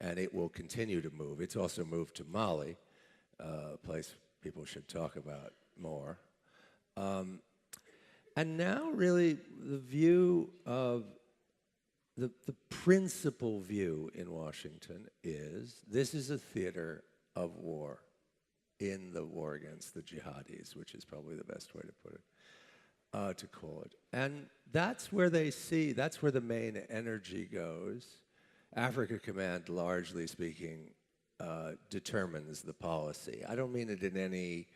and it will continue to move. It's also moved to Mali, a place people should talk about more. And now really the view of, the principal view in Washington is this is a theater of war. In the war against the jihadis, which is probably the best way to put it, to call it. And that's where they see, that's where the main energy goes. Africa Command, largely speaking, determines the policy. I don't mean it in any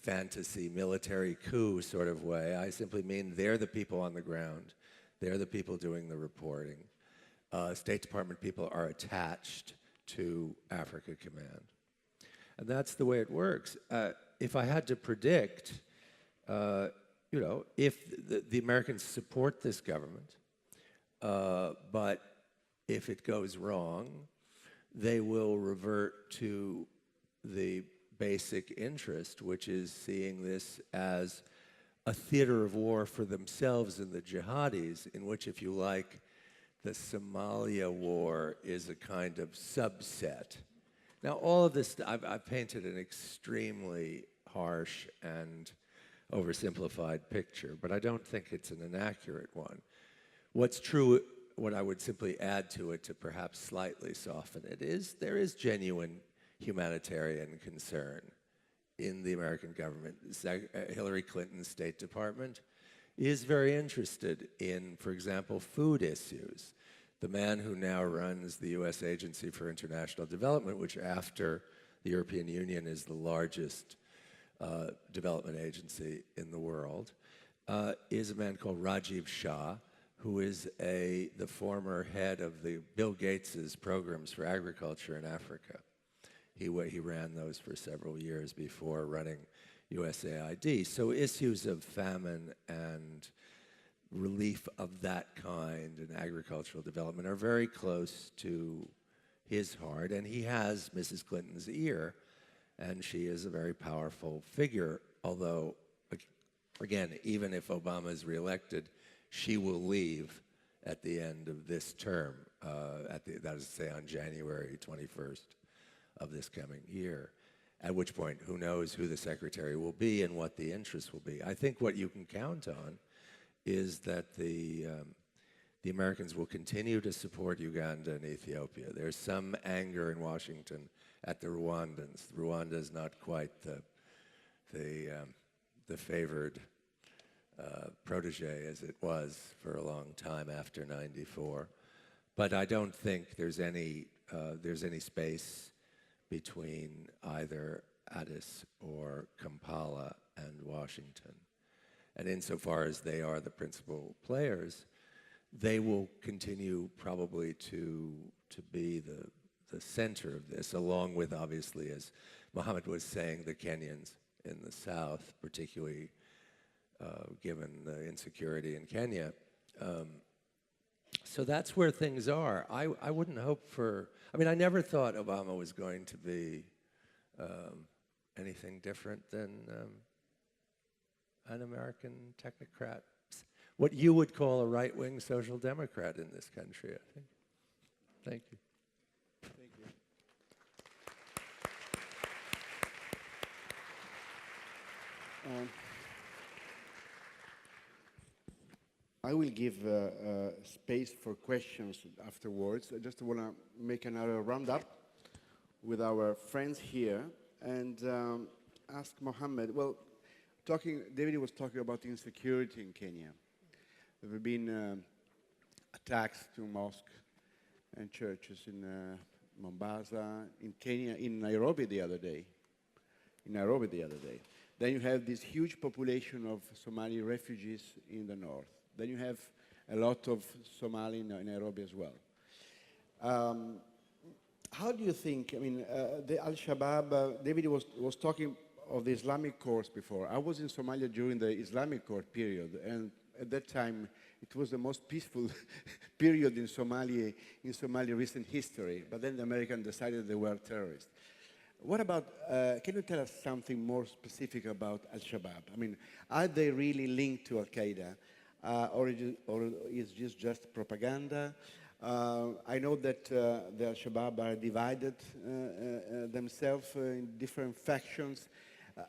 fantasy military coup sort of way. I simply mean they're the people on the ground. They're the people doing the reporting. State Department people are attached to Africa Command. And that's the way it works. If I had to predict, if the Americans support this government, but if it goes wrong, they will revert to the basic interest, which is seeing this as a theater of war for themselves and the jihadis, in which, if you like, the Somalia war is a kind of subset. Now, all of this, I've painted an extremely harsh and oversimplified picture, but I don't think it's an inaccurate one. What's true, what I would simply add to it to perhaps slightly soften it, is there is genuine humanitarian concern in the American government. Hillary Clinton's State Department is very interested in, for example, food issues. The man who now runs the U.S. Agency for International Development, which after the European Union is the largest development agency in the world, is a man called Rajiv Shah, who is the former head of the Bill Gates's programs for agriculture in Africa. He ran those for several years before running USAID. So issues of famine and relief of that kind and agricultural development are very close to his heart, and he has Mrs. Clinton's ear, and she is a very powerful figure, although, again, even if Obama is reelected, she will leave at the end of this term, that is to say on January 21st of this coming year, at which point who knows who the secretary will be and what the interests will be. I think what you can count on is that the Americans will continue to support Uganda and Ethiopia. There's some anger in Washington at the Rwandans. Rwanda is not quite the favored protege as it was for a long time after '94. But I don't think there's any space between either Addis or Kampala and Washington. And insofar as they are the principal players, they will continue probably to be the center of this, along with, obviously, as Mohammed was saying, the Kenyans in the south, particularly given the insecurity in Kenya. So that's where things are. I wouldn't hope for, I never thought Obama was going to be anything different than an American technocrat, what you would call a right-wing social democrat in this country, I think. Thank you. Thank you. I will give space for questions afterwards. I just want to make another roundup with our friends here and ask Mohammed, well, David was talking about insecurity in Kenya. There have been attacks to mosques and churches in Mombasa, in Kenya, in Nairobi the other day. Then you have this huge population of Somali refugees in the north. Then you have a lot of Somali in Nairobi as well. How do you think, the Al-Shabaab, David was talking of the Islamic course before. I was in Somalia during the Islamic court period, and at that time, it was the most peaceful period in Somalia recent history, but then the Americans decided they were terrorists. What about, can you tell us something more specific about Al-Shabaab? Are they really linked to Al-Qaeda, or is this just propaganda? I know that the Al-Shabaab are divided themselves in different factions.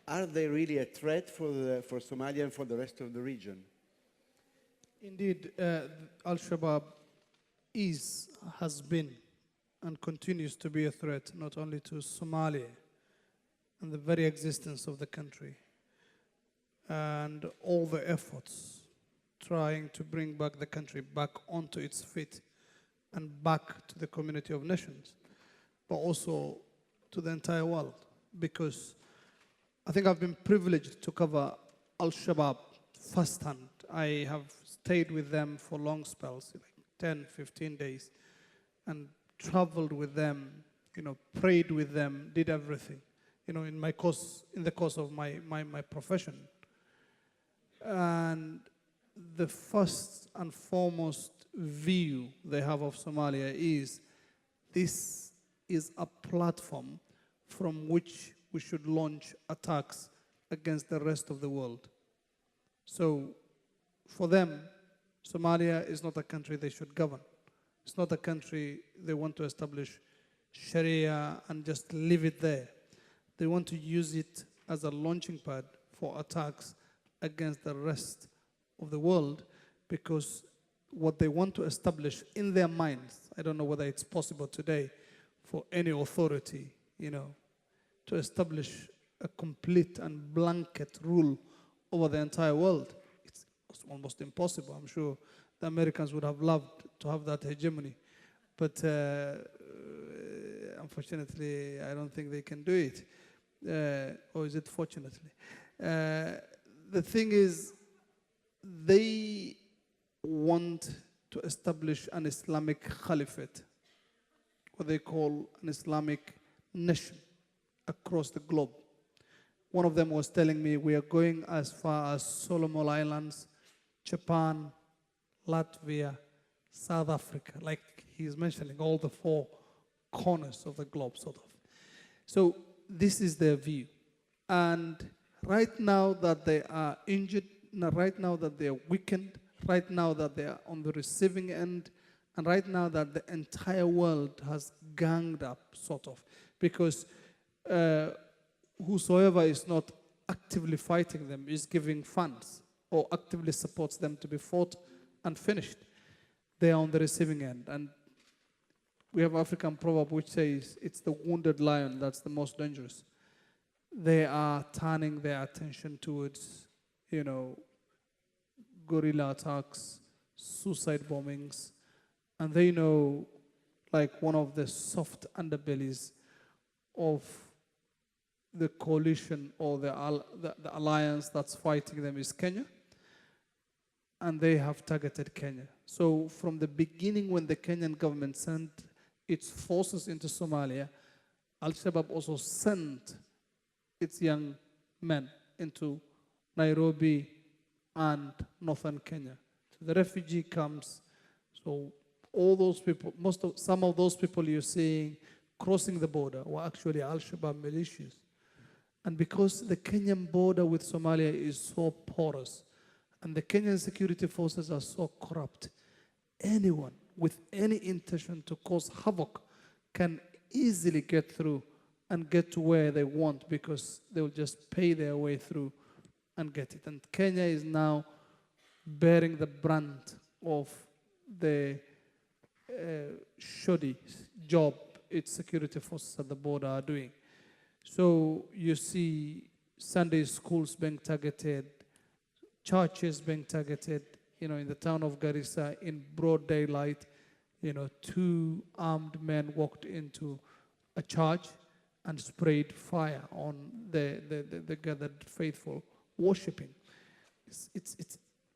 Are they really a threat for Somalia and for the rest of the region? Indeed, Al-Shabaab has been and continues to be a threat not only to Somalia and the very existence of the country and all the efforts trying to bring back the country back onto its feet and back to the community of nations, but also to the entire world, because I think I've been privileged to cover Al-Shabaab firsthand. I have stayed with them for long spells, like 10, 15 days, and traveled with them, prayed with them, did everything, in the course of my profession. And the first and foremost view they have of Somalia is this is a platform from which we should launch attacks against the rest of the world. So for them, Somalia is not a country they should govern. It's not a country they want to establish Sharia and just leave it there. They want to use it as a launching pad for attacks against the rest of the world, because what they want to establish in their minds, I don't know whether it's possible today for any authority, to establish a complete and blanket rule over the entire world. It's almost impossible. I'm sure the Americans would have loved to have that hegemony. But unfortunately, I don't think they can do it. Or is it fortunately? The thing is, they want to establish an Islamic caliphate, what they call an Islamic nation across the globe. One of them was telling me we are going as far as Solomon Islands, Japan, Latvia, South Africa. Like he's mentioning all the four corners of the globe, sort of. So this is their view. And right now that they are injured, right now that they are weakened, right now that they are on the receiving end, and right now that the entire world has ganged up, sort of, because whosoever is not actively fighting them is giving funds or actively supports them to be fought and finished. They are on the receiving end. And we have an African proverb which says it's the wounded lion that's the most dangerous. They are turning their attention towards, guerrilla attacks, suicide bombings, and they know, like, one of the soft underbellies of the coalition or the alliance that's fighting them is Kenya, and they have targeted Kenya. So from the beginning, when the Kenyan government sent its forces into Somalia, Al-Shabaab also sent its young men into Nairobi and northern Kenya. So the refugee camps, so all those people, some of those people you're seeing crossing the border were actually Al-Shabaab militias. And because the Kenyan border with Somalia is so porous, and the Kenyan security forces are so corrupt, anyone with any intention to cause havoc can easily get through and get to where they want, because they will just pay their way through and get it. And Kenya is now bearing the brunt of the shoddy job its security forces at the border are doing. So you see Sunday schools being targeted, churches being targeted, in the town of Garissa in broad daylight, 2 armed men walked into a church and sprayed fire on the gathered faithful worshiping.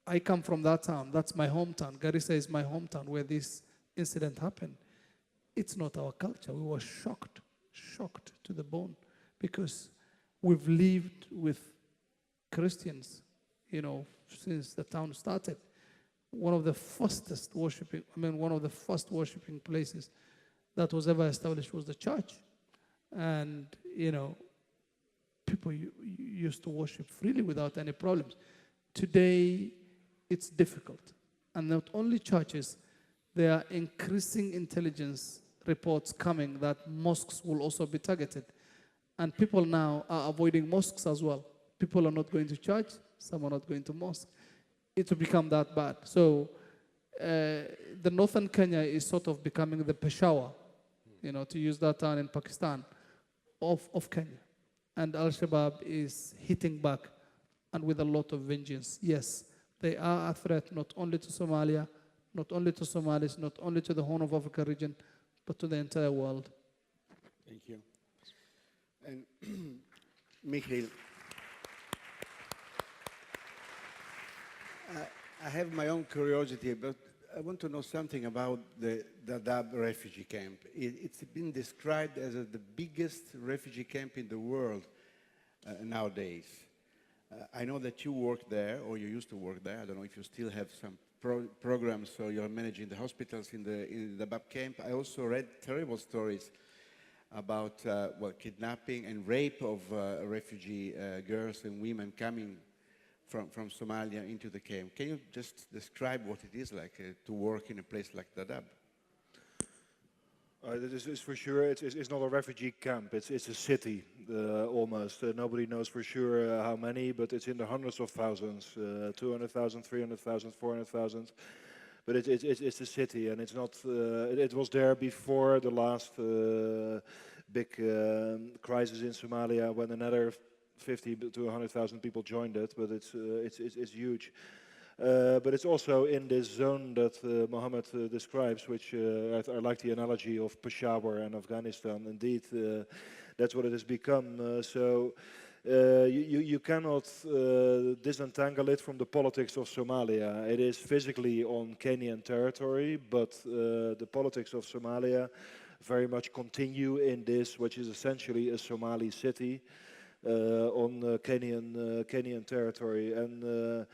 I come from that town. That's my hometown. Garissa is my hometown where this incident happened. It's not our culture. We were shocked to the bone, because we've lived with Christians, since the town started. One of the first worshiping places that was ever established was the church. And, people used to worship freely without any problems. Today, it's difficult. And not only churches, there are increasing intelligence reports coming that mosques will also be targeted. And people now are avoiding mosques as well. People are not going to church, some are not going to mosque. It will become that bad. So the northern Kenya is sort of becoming the Peshawar, to use that term in Pakistan, of Kenya. And Al-Shabaab is hitting back, and with a lot of vengeance. Yes, they are a threat not only to Somalia, not only to Somalis, not only to the Horn of Africa region, but to the entire world. Thank you. And Mikhail, I have my own curiosity, but I want to know something about the Dadaab refugee camp. It's been described as the biggest refugee camp in the world nowadays. I know that you work there, or you used to work there. I don't know if you still have some programs, so you're managing the hospitals in the Dadaab camp. I also read terrible stories about kidnapping and rape of refugee girls and women coming from Somalia into the camp. Can you just describe what it is like to work in a place like Dadaab? This is for sure. It's not a refugee camp. It's a city almost. Nobody knows for sure how many, but it's in the hundreds of thousands, 200,000, 300,000, 400,000. But it's a city, and it's not. It was there before the last big crisis in Somalia, when another 50 to 100,000 people joined it. But it's huge. But it's also in this zone that Mohammed describes, which I like the analogy of Peshawar and Afghanistan. Indeed, that's what it has become. You cannot disentangle it from the politics of Somalia. It is physically on Kenyan territory, but the politics of Somalia very much continue in this, which is essentially a Somali city on Kenyan territory. And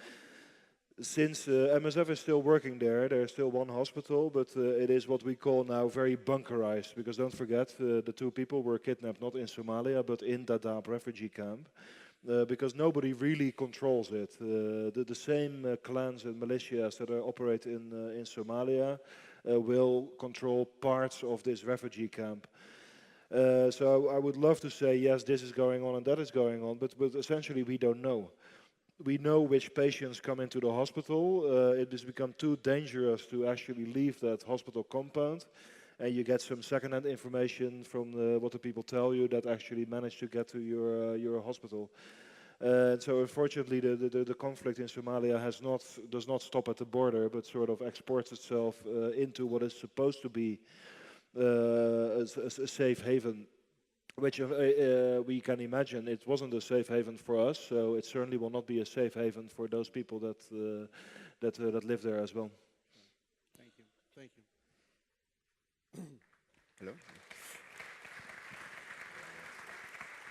since MSF is still working there, there's still one hospital, but it is what we call now very bunkerized, because don't forget, the two people were kidnapped not in Somalia, but in Dadaab refugee camp, because nobody really controls it. The same clans and militias that operate in Somalia will control parts of this refugee camp. So I would love to say, yes, this is going on and that is going on, but essentially we don't know. We know which patients come into the hospital. It has become too dangerous to actually leave that hospital compound. And you get some second-hand information from what the people tell you that actually managed to get to your hospital. So unfortunately, the conflict in Somalia does not stop at the border, but sort of exports itself into what is supposed to be a safe haven, which we can imagine it wasn't a safe haven for us, so it certainly will not be a safe haven for those people that live there as well. Thank you. Thank you. Hello.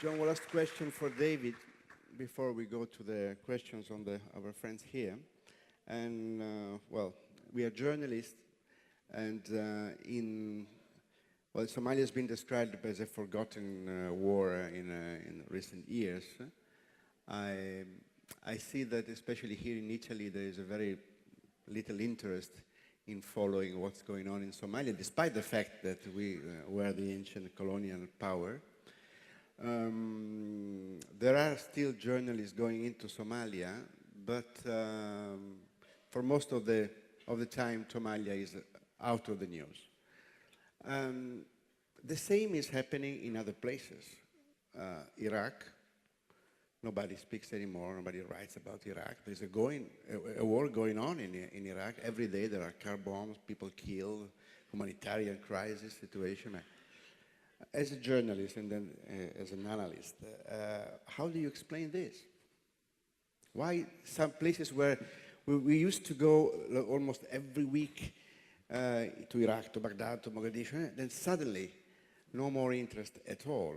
John, one last question for David before we go to the questions on our friends here. And we are journalists, and Somalia has been described as a forgotten war in recent years. I see that especially here in Italy there is a very little interest in following what's going on in Somalia, despite the fact that we were the ancient colonial power. There are still journalists going into Somalia, but for most of the time Somalia is out of the news. The same is happening in other places. Iraq, nobody speaks anymore, nobody writes about Iraq. There's a war going on in Iraq. Every day there are car bombs, people killed, humanitarian crisis situation. As a journalist and then as an analyst, how do you explain this? Why some places where we used to go almost every week to Iraq, to Baghdad, to Mogadishu, then suddenly no more interest at all?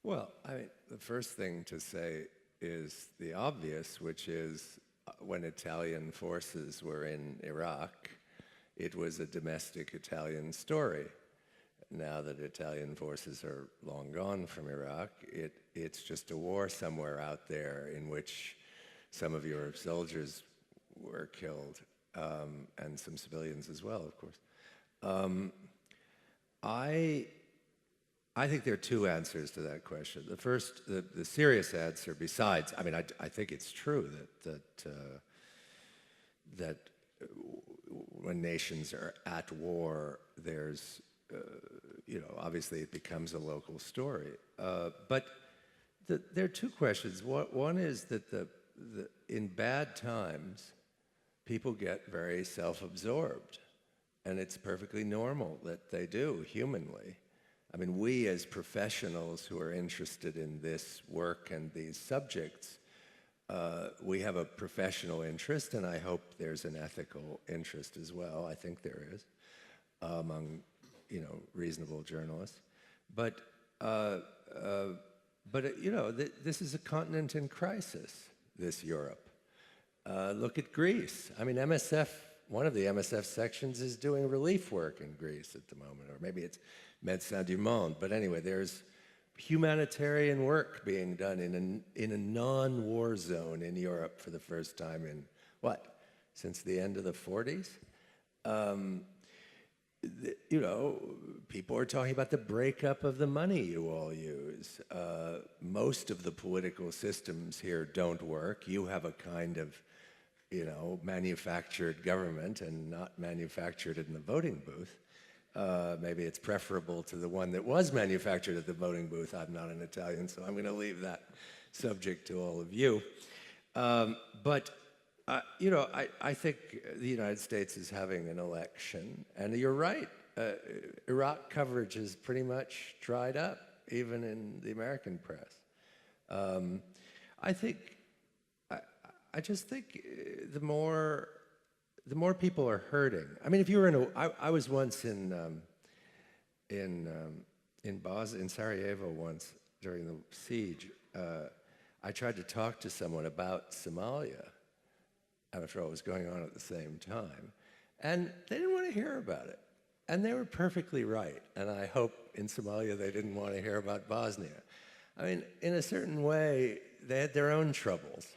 Well, I mean, the first thing to say is the obvious, which is when Italian forces were in Iraq, it was a domestic Italian story. Now that Italian forces are long gone from Iraq, it's just a war somewhere out there in which some of your soldiers were killed, and some civilians as well, of course. I think there are two answers to that question. The first, the serious answer, besides, I mean, I think it's true that when nations are at war, there's, obviously it becomes a local story. But there are two questions. One is that in bad times, people get very self-absorbed, and it's perfectly normal that they do, humanly. I mean, we as professionals who are interested in this work and these subjects we have a professional interest, and I hope there's an ethical interest as well. I think there is among, reasonable journalists. But this is a continent in crisis, this Europe. Look at Greece. I mean, MSF, one of the MSF sections is doing relief work in Greece at the moment, or maybe it's Médecins du Monde. But anyway, there's humanitarian work being done in a non-war zone in Europe for the first time in, since the end of the 40s? People are talking about the breakup of the money you all use. Most of the political systems here don't work. You have a kind of, manufactured government and not manufactured in the voting booth. Maybe it's preferable to the one that was manufactured at the voting booth. I'm not an Italian, so I'm going to leave that subject to all of you. I think the United States is having an election, and you're right. Iraq coverage is pretty much dried up, even in the American press. I just think the more people are hurting. I mean, if you were I was once in Sarajevo once during the siege. I tried to talk to someone about Somalia, after all was going on at the same time, and they didn't want to hear about it. And they were perfectly right. And I hope in Somalia they didn't want to hear about Bosnia. I mean, in a certain way, they had their own troubles.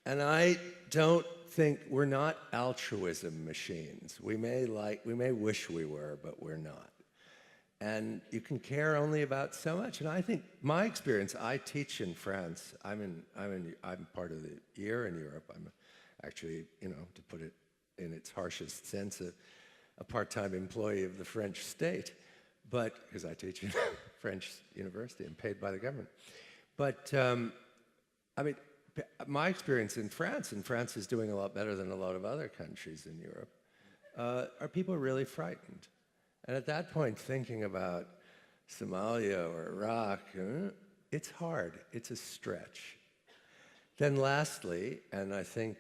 And I don't think we're not altruism machines. We may wish we were, but we're not. And you can care only about so much. And I think my experience, I teach in France. I'm part of the year in Europe. I'm actually, to put it in its harshest sense, a part-time employee of the French state, but because I teach in a French university and paid by the government. But my experience in France, and France is doing a lot better than a lot of other countries in Europe, are people really frightened. And at that point, thinking about Somalia or Iraq, it's hard, it's a stretch. Then lastly, and I think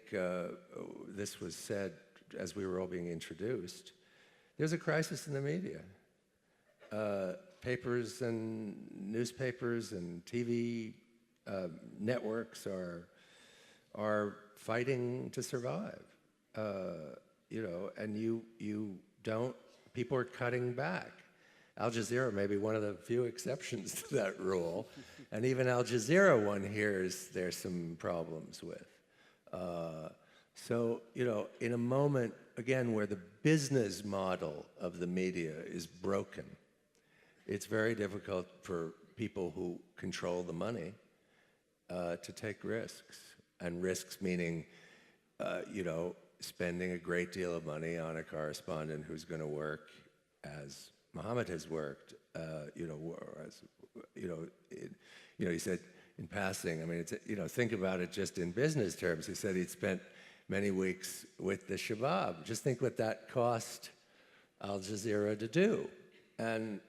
this was said as we were all being introduced, there's a crisis in the media. Papers and newspapers and TV networks are fighting to survive. And you don't, people are cutting back. Al Jazeera may be one of the few exceptions to that rule. And even Al Jazeera, one hears there's some problems with. So, in a moment, again, where the business model of the media is broken, it's very difficult for people who control the money to take risks. And risks meaning, spending a great deal of money on a correspondent who's going to work as Muhammad has worked, he said in passing, I mean, it's, think about it just in business terms. He said he'd spent many weeks with the Shabab. Just think what that cost Al Jazeera to do. And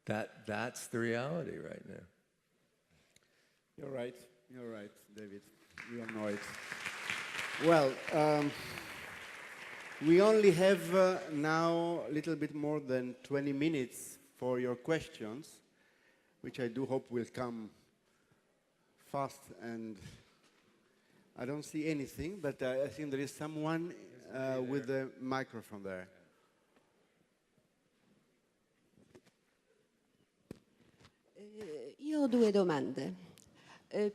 that's the reality right now. You're right, David. We all know it. Well, we only have now a little bit more than 20 minutes for your questions, which I do hope will come fast. And I don't see anything, but I think there is someone with the microphone there. Io ho due domande.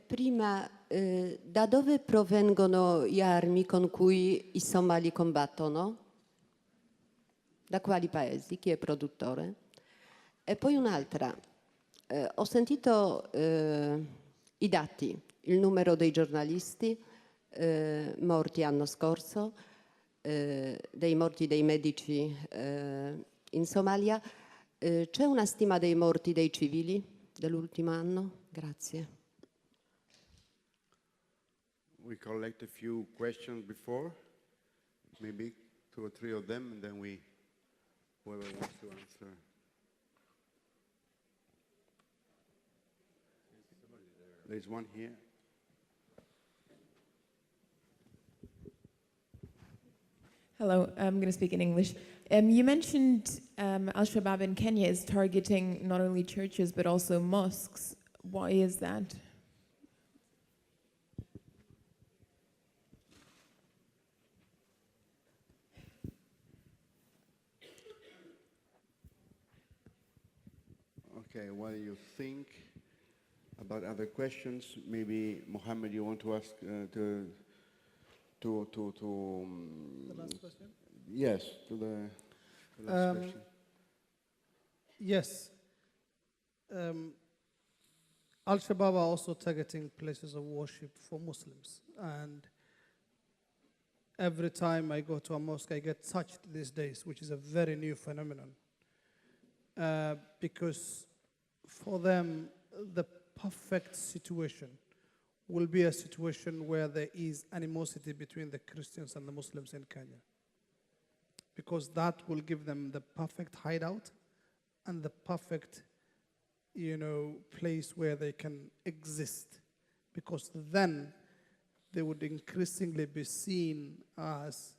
Prima, da dove provengono le armi con cui i somali combattono? Da quali paesi? Chi è produttore? E poi un'altra. Ho sentito i dati, il numero dei giornalisti morti l'anno scorso, dei morti dei medici in Somalia. C'è una stima dei morti dei civili dell'ultimo anno? Grazie. We collect a few questions before, maybe 2 or 3 of them, and then whoever wants to answer. There's one here. Hello, I'm going to speak in English. You mentioned Al-Shabaab in Kenya is targeting not only churches but also mosques. Why is that? Okay, what do you think about other questions? Maybe Mohammed, you want to ask The last question? yes, to the last question. Yes. Al-Shabaab are also targeting places of worship for Muslims. And every time I go to a mosque, I get touched these days, which is a very new phenomenon. Because for them, the perfect situation will be a situation where there is animosity between the Christians and the Muslims in Kenya. Because that will give them the perfect hideout and the perfect, place where they can exist. Because then they would increasingly be seen as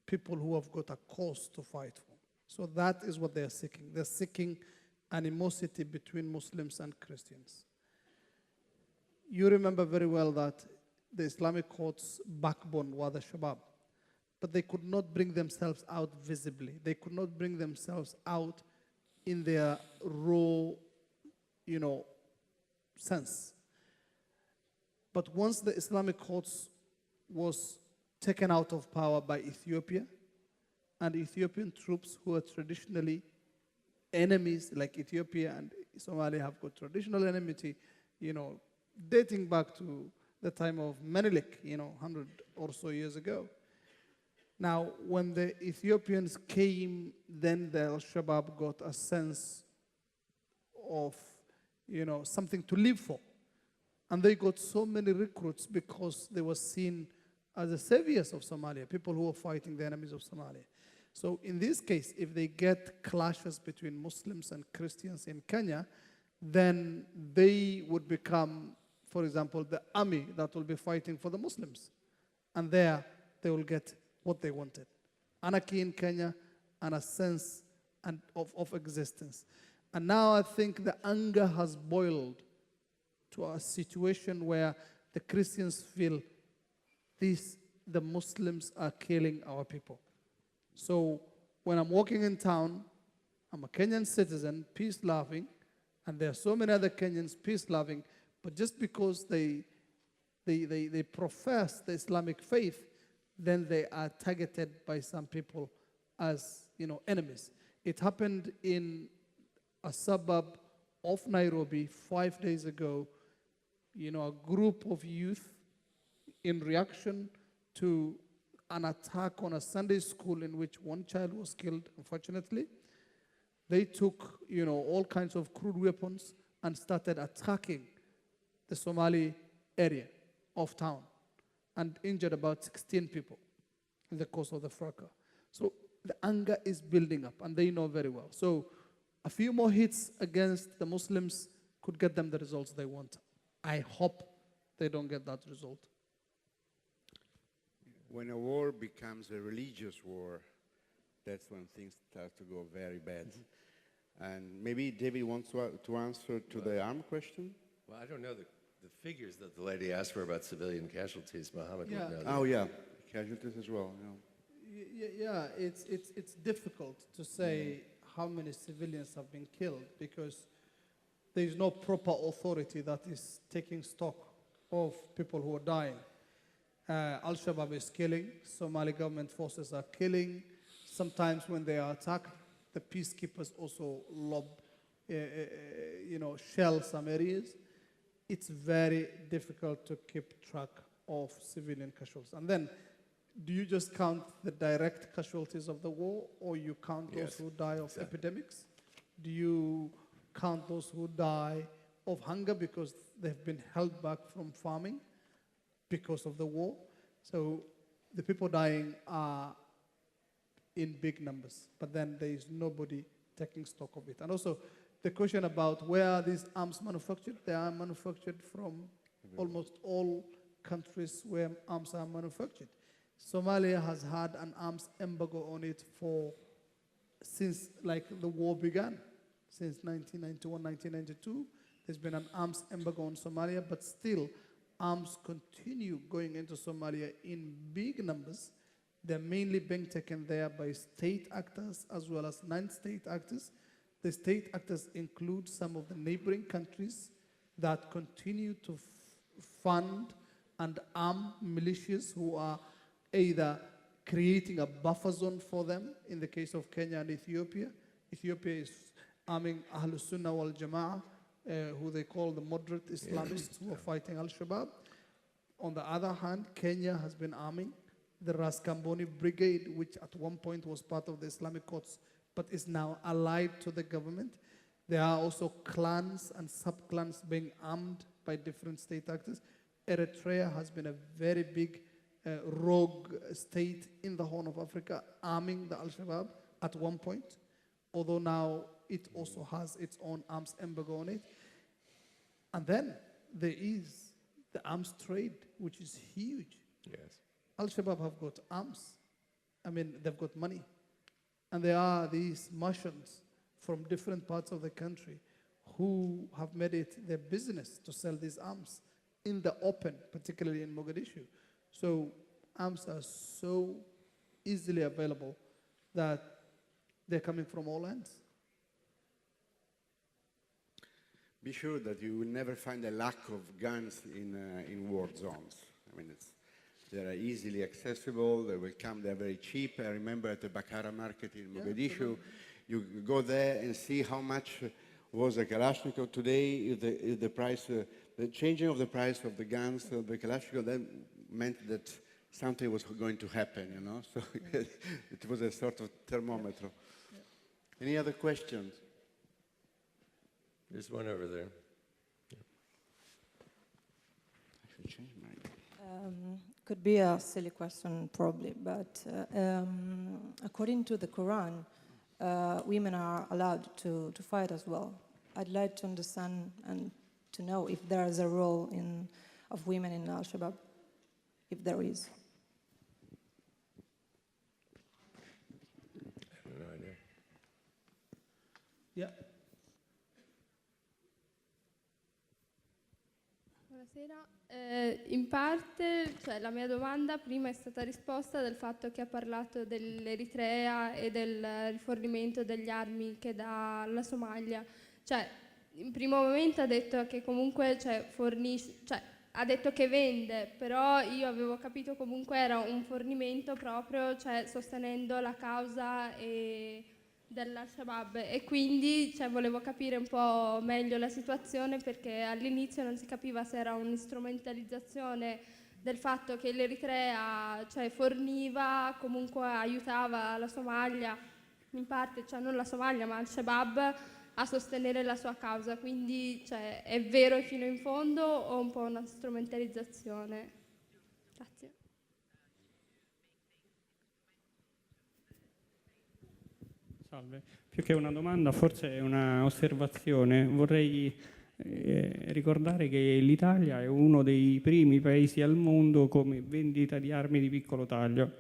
people who have got a cause to fight for. So that is what they are seeking. They're seeking animosity between Muslims and Christians. You remember very well that the Islamic court's backbone were the Shabab, but they could not bring themselves out visibly. They could not bring themselves out in their raw, sense. But once the Islamic courts was taken out of power by Ethiopia, and Ethiopian troops who are traditionally enemies, like Ethiopia and Somalia have got traditional enmity, dating back to the time of Menelik, 100 or so years ago. Now, when the Ethiopians came, then the Al-Shabaab got a sense of, something to live for. And they got so many recruits because they were seen as the saviors of Somalia, people who were fighting the enemies of Somalia. So in this case, if they get clashes between Muslims and Christians in Kenya, then they would become, for example, the army that will be fighting for the Muslims. And there, they will get what they wanted. Anarchy in Kenya and a sense of existence. And now I think the anger has boiled to a situation where the Christians feel the Muslims are killing our people. So when I'm walking in town, I'm a Kenyan citizen, peace-loving, and there are so many other Kenyans peace-loving, but just because they profess the Islamic faith, then they are targeted by some people as enemies. It happened in a suburb of Nairobi 5 days ago. A group of youth, in reaction to an attack on a Sunday school in which one child was killed, unfortunately, they took all kinds of crude weapons and started attacking the Somali area of town and injured about 16 people in the course of the fracas. So the anger is building up, and they know very well. So a few more hits against the Muslims could get them the results they want. I hope they don't get that result. When a war becomes a religious war, that's when things start to go very bad. And maybe David wants to answer to the arm question? Well, I don't know the figures that the lady asked for about civilian casualties. Mohammed would know that. Oh, yeah, casualties as well. Yeah, it's difficult to say how many civilians have been killed because there is no proper authority that is taking stock of people who are dying. Al-Shabaab is killing, Somali government forces are killing. Sometimes when they are attacked, the peacekeepers also lob, shell some areas. It's very difficult to keep track of civilian casualties. And then, do you just count the direct casualties of the war, or you count those who die of epidemics? Do you count those who die of hunger because they've been held back from farming because of the war? So the people dying are in big numbers, but then there is nobody taking stock of it. And also, the question about where are these arms manufactured? They are manufactured from almost all countries where arms are manufactured. Somalia has had an arms embargo on it since like the war began, since 1991, 1992. There's been an arms embargo on Somalia, but still arms continue going into Somalia in big numbers. They're mainly being taken there by state actors as well as non-state actors. The state actors include some of the neighboring countries that continue to fund and arm militias who are either creating a buffer zone for them. In the case of Kenya and Ethiopia, Ethiopia is arming Ahlus Sunnah wal Jama'ah, who they call the moderate Islamists who are fighting Al-Shabaab. On the other hand, Kenya has been arming the Raskamboni Brigade, which at one point was part of the Islamic Courts, but is now allied to the government. There are also clans and sub-clans being armed by different state actors. Eritrea has been a very big rogue state in the Horn of Africa, arming the Al-Shabaab at one point, although now it also has its own arms embargo on it. And then there is the arms trade, which is huge. Yes. Al-Shabaab have got arms. I mean, they've got money. And there are these merchants from different parts of the country who have made it their business to sell these arms in the open, particularly in Mogadishu. So arms are so easily available that they're coming from all ends. Be sure that you will never find a lack of guns in war zones. I mean, they are easily accessible, they will come, they're very cheap. I remember at the Bakara market in Mogadishu, you go there and see how much was a Kalashnikov. Today, the price, the changing of the price of the guns, the Kalashnikov, that meant that something was going to happen, you know? So it was a sort of thermometer. Any other questions? There's one over there. I should change mine. Could be a silly question, probably, but according to the Quran, women are allowed to fight as well. I'd like to understand and to know if there is a role of women in Al-Shabaab, if there is. I have no idea. Yeah. Buonasera, in parte, cioè, la mia domanda prima è stata risposta del fatto che ha parlato dell'Eritrea e del rifornimento degli armi che dà alla Somalia. Cioè, in primo momento ha detto che comunque fornisce, cioè, ha detto che vende, però io avevo capito comunque era un fornimento proprio, cioè, sostenendo la causa dell'Al-Shabaab, e quindi volevo capire un po' meglio la situazione, perché all'inizio non si capiva se era un'istrumentalizzazione del fatto che l'Eritrea forniva, comunque aiutava la Somalia, in parte, non la Somalia ma Al-Shabaab, a sostenere la sua causa. Quindi è vero fino in fondo o un po' una strumentalizzazione? Grazie. Salve, più che una domanda forse è una osservazione. Vorrei ricordare che l'Italia è uno dei primi paesi al mondo come vendita di armi di piccolo taglio.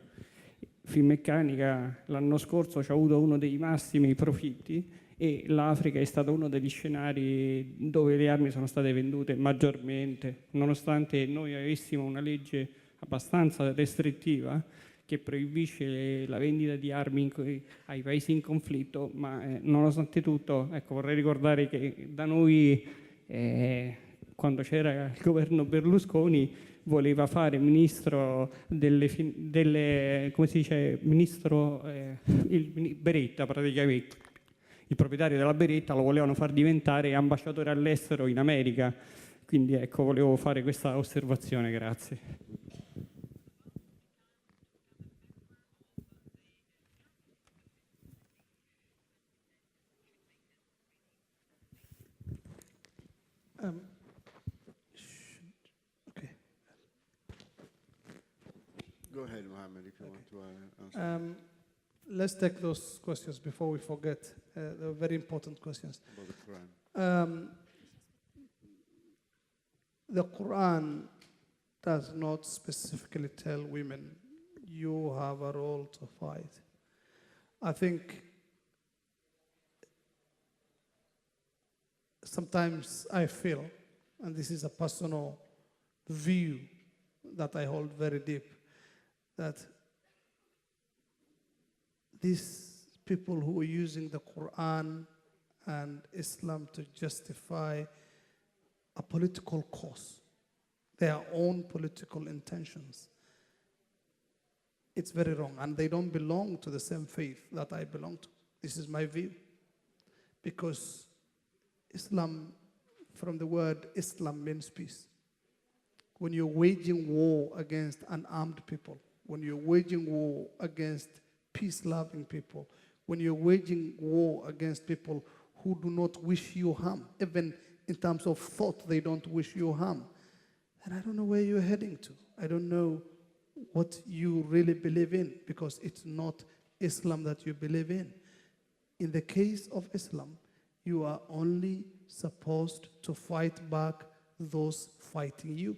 Finmeccanica l'anno scorso ci ha avuto uno dei massimi profitti e l'Africa è stato uno degli scenari dove le armi sono state vendute maggiormente, nonostante noi avessimo una legge abbastanza restrittiva che proibisce la vendita di armi ai paesi in conflitto, ma nonostante tutto, ecco, vorrei ricordare che da noi, quando c'era il governo Berlusconi, voleva fare ministro come si dice, ministro, Beretta praticamente. Il proprietario della Beretta lo volevano far diventare ambasciatore all'estero in America, quindi ecco, volevo fare questa osservazione, grazie. Okay. Go ahead, Mohammed, if you want to answer. Let's take those questions before we forget. They're very important questions. About the Quran. The Quran does not specifically tell women you have a role to fight. I think sometimes I feel, and this is a personal view that I hold very deep, that these people who are using the Quran and Islam to justify a political cause, their own political intentions, it's very wrong. And they don't belong to the same faith that I belong to. This is my view. Because Islam, from the word Islam, means peace. When you're waging war against unarmed people, when you're waging war against peace-loving people, when you're waging war against people who do not wish you harm, even in terms of thought, they don't wish you harm, then I don't know where you're heading to. I don't know what you really believe in, because it's not Islam that you believe in. In the case of Islam, you are only supposed to fight back those fighting you.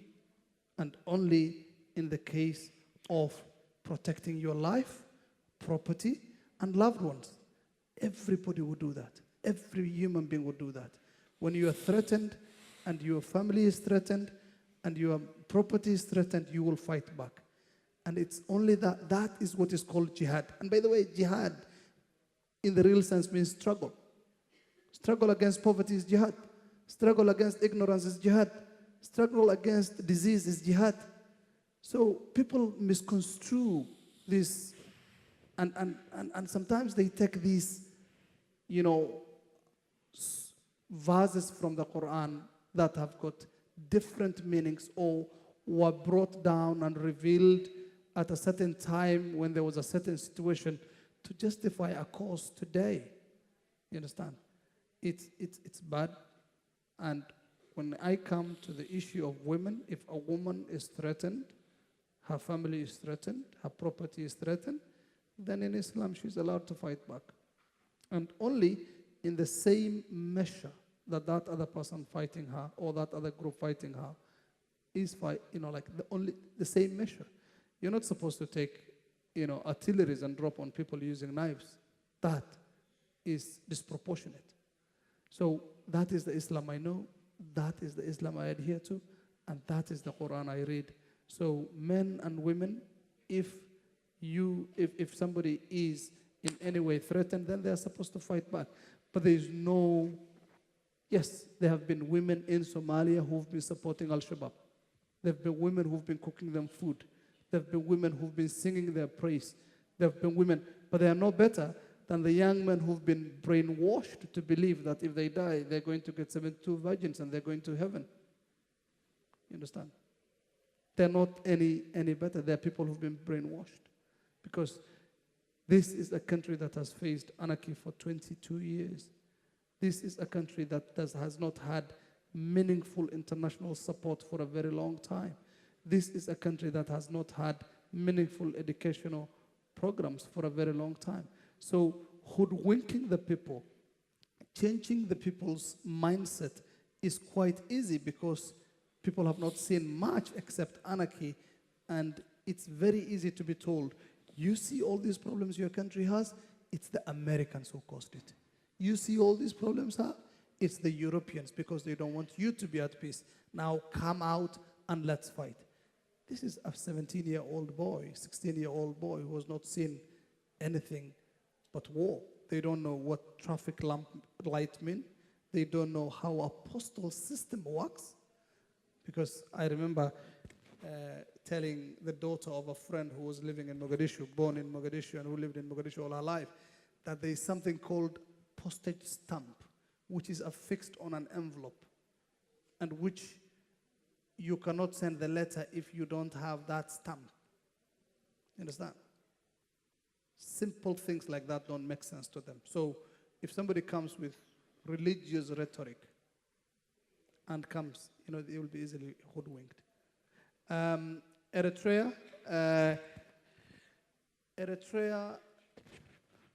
And only in the case of protecting your life, property, and loved ones. Everybody would do that. Every human being would do that. When you are threatened, and your family is threatened, and your property is threatened, you will fight back. And it's only that is what is called jihad. And by the way, jihad, in the real sense, means struggle. Struggle against poverty is jihad. Struggle against ignorance is jihad. Struggle against disease is jihad. So people misconstrue this, and sometimes they take these, verses from the Quran that have got different meanings or were brought down and revealed at a certain time when there was a certain situation to justify a cause today. You understand? It's bad. And when I come to the issue of women, if a woman is threatened, her family is threatened, her property is threatened, then in Islam she's allowed to fight back. And only in the same measure that other person fighting her or that other group fighting her is the same measure. You're not supposed to take, artilleries and drop on people using knives. That is disproportionate. So that is the Islam I know, that is the Islam I adhere to, and that is the Quran I read. So men and women, if somebody is in any way threatened, then they are supposed to fight back. But there is no, yes, there have been women in Somalia who've been supporting Al-Shabaab. There have been women who've been cooking them food. There have been women who've been singing their praise. There have been women, but they are no better than the young men who've been brainwashed to believe that if they die, they're going to get 72 virgins and they're going to heaven. You understand? They're not any better. They're people who've been brainwashed. Because this is a country that has faced anarchy for 22 years. This is a country that has not had meaningful international support for a very long time. This is a country that has not had meaningful educational programs for a very long time. So hoodwinking the people, changing the people's mindset is quite easy because people have not seen much except anarchy, and it's very easy to be told, you see all these problems your country has, it's the Americans who caused it. You see all these problems, it's the Europeans because they don't want you to be at peace. Now come out and let's fight. This is a 17-year-old boy, 16-year-old boy who has not seen anything but war. They don't know what traffic light mean. They don't know how a postal system works. Because I remember telling the daughter of a friend who was living in Mogadishu, born in Mogadishu and who lived in Mogadishu all her life, that there is something called postage stamp, which is affixed on an envelope, and which you cannot send the letter if you don't have that stamp. You understand? Simple things like that don't make sense to them. So if somebody comes with religious rhetoric and comes, they will be easily hoodwinked. Eritrea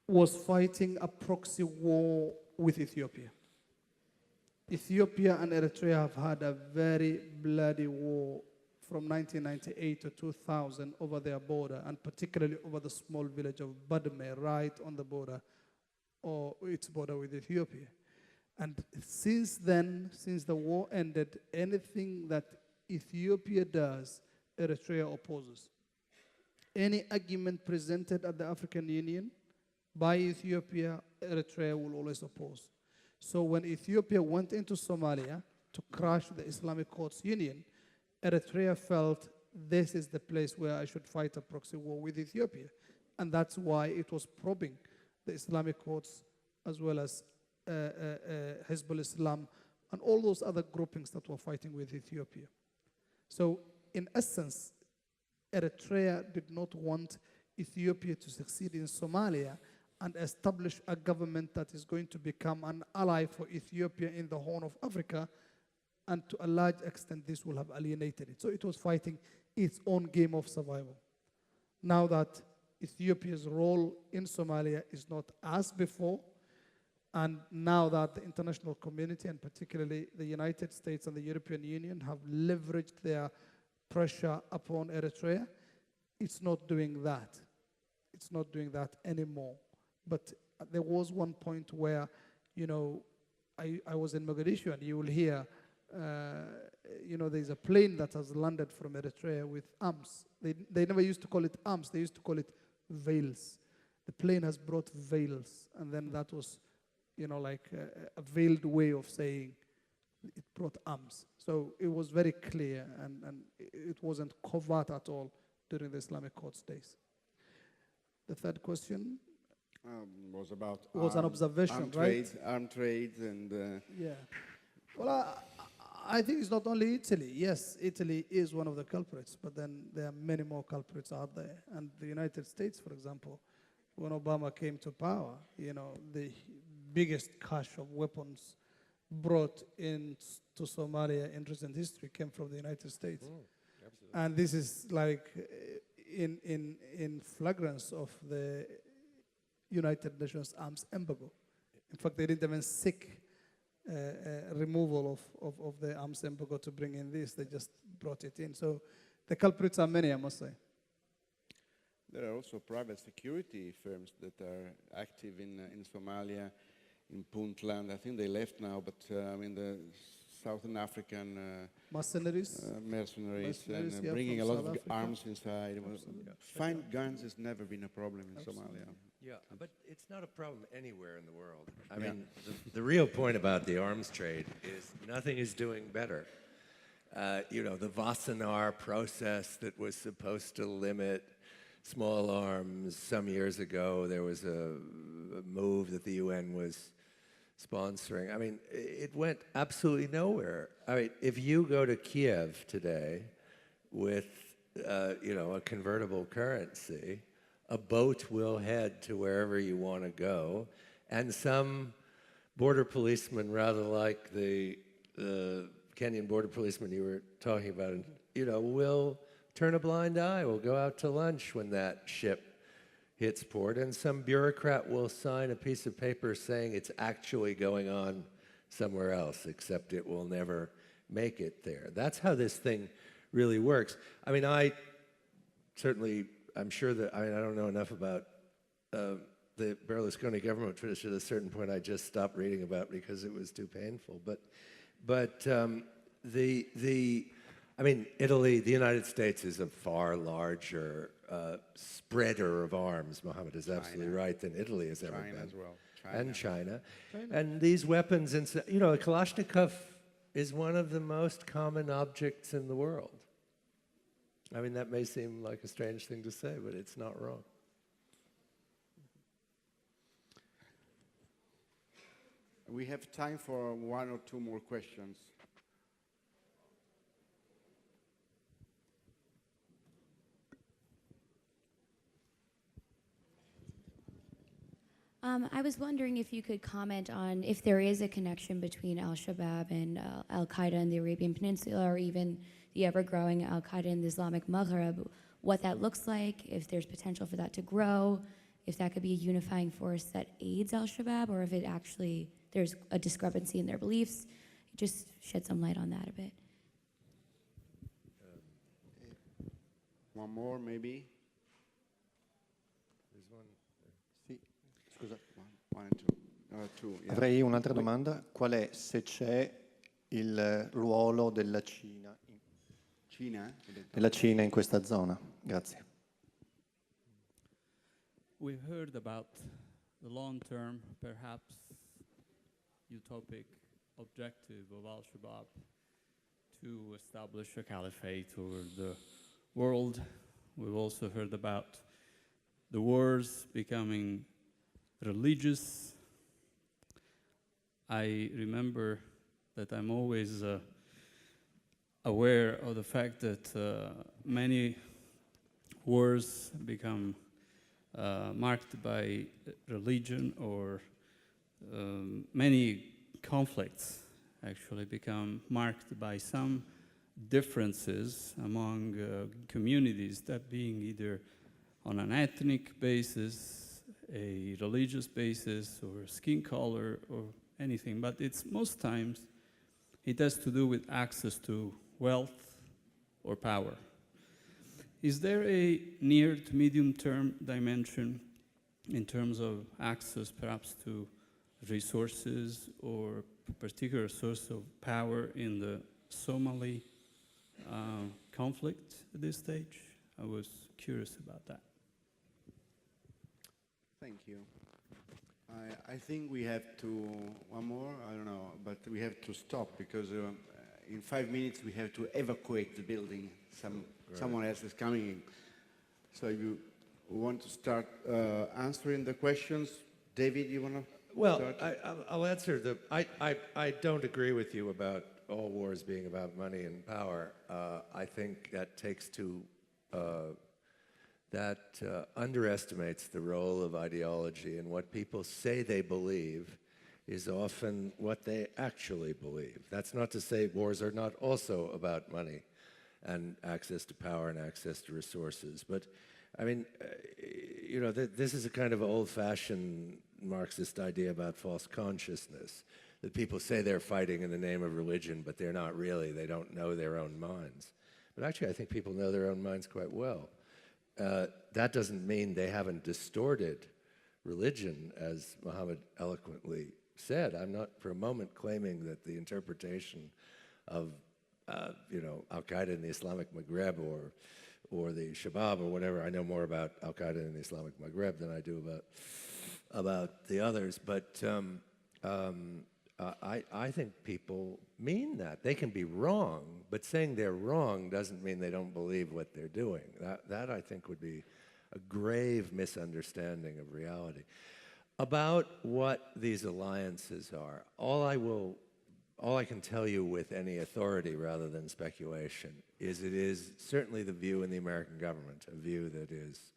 was fighting a proxy war with Ethiopia. Ethiopia and Eritrea have had a very bloody war from 1998 to 2000 over their border, and particularly over the small village of Badme, right on the border, or its border with Ethiopia. And since then, since the war ended, anything that Ethiopia does, Eritrea opposes. Any argument presented at the African Union by Ethiopia, Eritrea will always oppose. So when Ethiopia went into Somalia to crush the Islamic Courts Union, Eritrea felt this is the place where I should fight a proxy war with Ethiopia. And that's why it was probing the Islamic courts as well as Hezbollah Islam and all those other groupings that were fighting with Ethiopia. So in essence, Eritrea did not want Ethiopia to succeed in Somalia and establish a government that is going to become an ally for Ethiopia in the Horn of Africa, and to a large extent this will have alienated it. So it was fighting its own game of survival. Now that Ethiopia's role in Somalia is not as before, and now that the international community, and particularly the United States and the European Union, have leveraged their pressure upon Eritrea, it's not doing that. It's not doing that anymore. But there was one point where, you know, I was in Mogadishu, and you will hear, you know, there's a plane that has landed from Eritrea with arms. They never used to call it arms, they used to call it veils. The plane has brought veils, and then that was, you know, like a veiled way of saying it brought arms. So it was very clear, and it wasn't covert at all during the Islamic courts days. The third question was about was an observation, right? Arm trade and... Yeah. Well, I think it's not only Italy. Yes, Italy is one of the culprits, but then there are many more culprits out there. And the United States, for example, when Obama came to power, you know, the biggest cache of weapons brought into Somalia in recent history came from the United States. Absolutely. And this is like in flagrance of the United Nations arms embargo. In fact, they didn't even seek removal of the arms embargo to bring in this. They just brought it in. So the culprits are many, I must say. There are also private security firms that are active in Somalia, in Puntland. I think they left now, but I mean the Southern African mercenaries and yeah, bringing a lot of Africa. arms inside. Find guns has never been a problem in Somalia. Yeah, but it's not a problem anywhere in the world. I mean, the real point about the arms trade is nothing is doing better. You know, the Wassenaar process that was supposed to limit small arms some years ago, there was a move that the UN was sponsoring. I mean, it went absolutely nowhere. I mean, if you go to Kiev today with, you know, a convertible currency, a boat will head to wherever you want to go, and some border policeman, rather like the Kenyan border policeman you were talking about, you know, will turn a blind eye, will go out to lunch when that ship hits port, and some bureaucrat will sign a piece of paper saying it's actually going on somewhere else, except it will never make it there. That's how this thing really works. I mean, I'm sure that, I mean, I don't know enough about the Berlusconi government, which at a certain point I just stopped reading about because it was too painful. But I mean, Italy, the United States is a far larger spreader of arms, Mohammed is absolutely right, than Italy has ever been. China as well. And China. And these weapons, you know, a Kalashnikov is one of the most common objects in the world. I mean, that may seem like a strange thing to say, but it's not wrong. We have time for one or two more questions. I was wondering if you could comment on if there is a connection between Al-Shabaab and Al-Qaeda in the Arabian Peninsula, or even the ever-growing Al-Qaeda in the Islamic Maghreb, what that looks like, if there's potential for that to grow, if that could be a unifying force that aids Al-Shabaab, or if it actually, there's a discrepancy in their beliefs. Just shed some light on that a bit. one more, maybe. Sì. Scusa, one and two. Two, yeah. Avrei un'altra domanda. Qual è, se c'è, il ruolo della Cina in questa zona? Grazie. We've heard about the long-term, perhaps utopic objective of Al-Shabaab to establish a caliphate over the world. We've also heard about the wars becoming religious. I remember that I'm always aware of the fact that many wars become marked by religion, or many conflicts actually become marked by some differences among communities, that being either on an ethnic basis, a religious basis, or skin color, or anything. But it's most times it has to do with access to wealth or power. Is there a near to medium term dimension in terms of access perhaps to resources or a particular source of power in the Somali conflict at this stage? I was curious about that. Thank you. I think we have to, one more, I don't know, but we have to stop because in 5 minutes we have to evacuate the building. Someone else is coming in. So you want to start answering the questions? David, you want to start? I'll answer I don't agree with you about all wars being about money and power. I think that takes to that underestimates the role of ideology, and what people say they believe is often what they actually believe. That's not to say wars are not also about money and access to power and access to resources. But, I mean, you know, this is a kind of old-fashioned Marxist idea about false consciousness, that people say they're fighting in the name of religion, but they're not really. They don't know their own minds. But actually, I think people know their own minds quite well. That doesn't mean they haven't distorted religion, as Muhammad eloquently said. I'm not for a moment claiming that the interpretation of, you know, Al-Qaeda in the Islamic Maghreb or the Shabab or whatever. I know more about Al-Qaeda in the Islamic Maghreb than I do about the others. But I think people mean that. They can be wrong, but saying they're wrong doesn't mean they don't believe what they're doing. That I think would be a grave misunderstanding of reality. About what these alliances are, all I can tell you with any authority rather than speculation is it is certainly the view in the American government, a view that is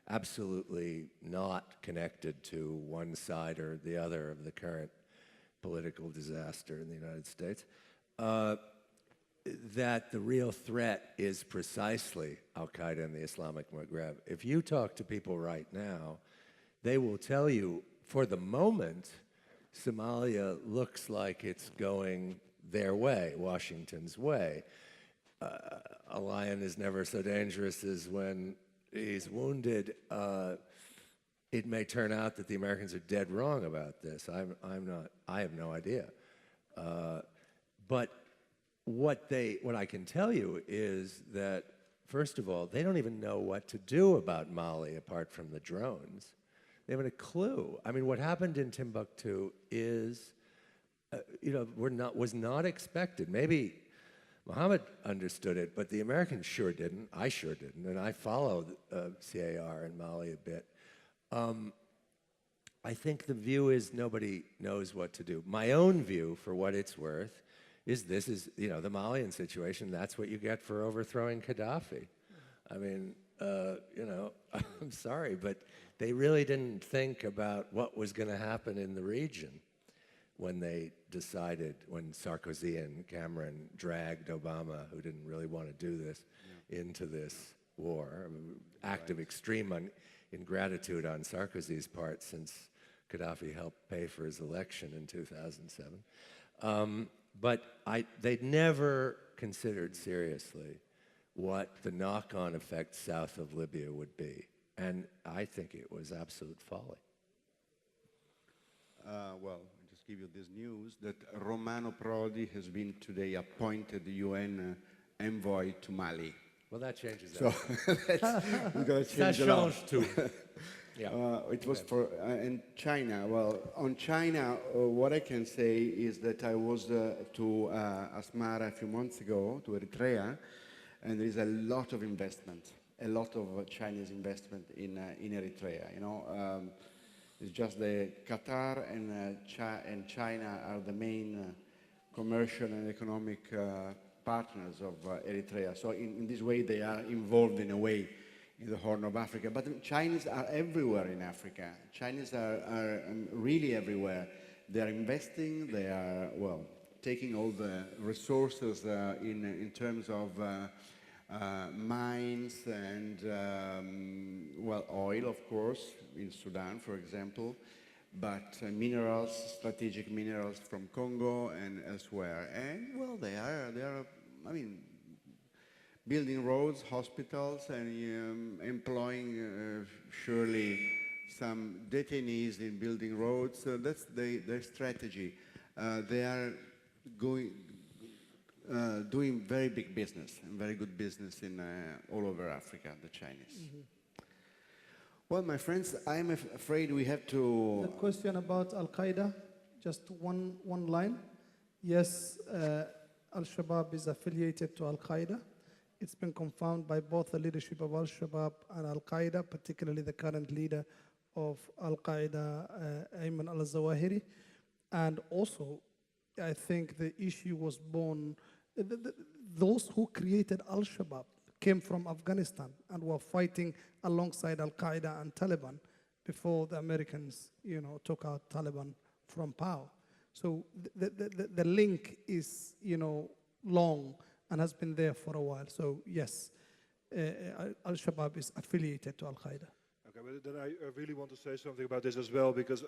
absolutely not connected to one side or the other of the current political disaster in the United States, that the real threat is precisely Al-Qaeda and the Islamic Maghreb. If you talk to people right now, they will tell you, for the moment, Somalia looks like it's going their way, Washington's way. A lion is never so dangerous as when he's wounded. It may turn out that the Americans are dead wrong about this. I have no idea. But what I can tell you is that, first of all, they don't even know what to do about Mali apart from the drones. They haven't a clue. I mean, what happened in Timbuktu is, you know, was not expected. Maybe Muhammad understood it, but the Americans sure didn't. I sure didn't, and I followed CAR in Mali a bit. I think the view is nobody knows what to do. My own view, for what it's worth, is this is, you know, the Malian situation, that's what you get for overthrowing Gaddafi. I mean, you know, I'm sorry, but they really didn't think about what was going to happen in the region when they decided, when Sarkozy and Cameron dragged Obama, who didn't really want to do this, into this war. Act of extreme ingratitude on Sarkozy's part, since Gaddafi helped pay for his election in 2007. But they'd never considered seriously what the knock-on effect south of Libya would be. And I think it was absolute folly. Well, I'll just give you this news that Romano Prodi has been today appointed UN envoy to Mali. Well, that changes So we're going to change a lot. too. Yeah. It was for and China. Well, on China, what I can say is that I was to Asmara a few months ago, to Eritrea, and there is a lot of investment, a lot of Chinese investment in Eritrea. You know, it's just the Qatar and China are the main commercial and economic partners of Eritrea. So in this way, they are involved in a way in the Horn of Africa. But the Chinese are everywhere in Africa. Chinese are really everywhere. They are investing, they are, well, taking all the resources in terms of mines and, well, oil, of course, in Sudan, for example, but minerals, strategic minerals from Congo and elsewhere. And, well, they are, I mean, building roads, hospitals, and employing surely some detainees in building roads. So that's their strategy. They are doing very big business and very good business in all over Africa, the Chinese. Mm-hmm. Well, my friends, I'm afraid we have to... The question about Al-Qaeda, just one line. Yes, Al-Shabaab is affiliated to Al-Qaeda. It's been confirmed by both the leadership of Al-Shabaab and Al-Qaeda, particularly the current leader of Al-Qaeda, Ayman al-Zawahiri. And also, I think the issue was born, those who created Al-Shabaab came from Afghanistan and were fighting alongside Al-Qaeda and Taliban before the Americans, you know, took out Taliban from power. So the link is, you know, long and has been there for a while. So yes, Al-Shabaab is affiliated to Al-Qaeda. Okay, but then I really want to say something about this as well, because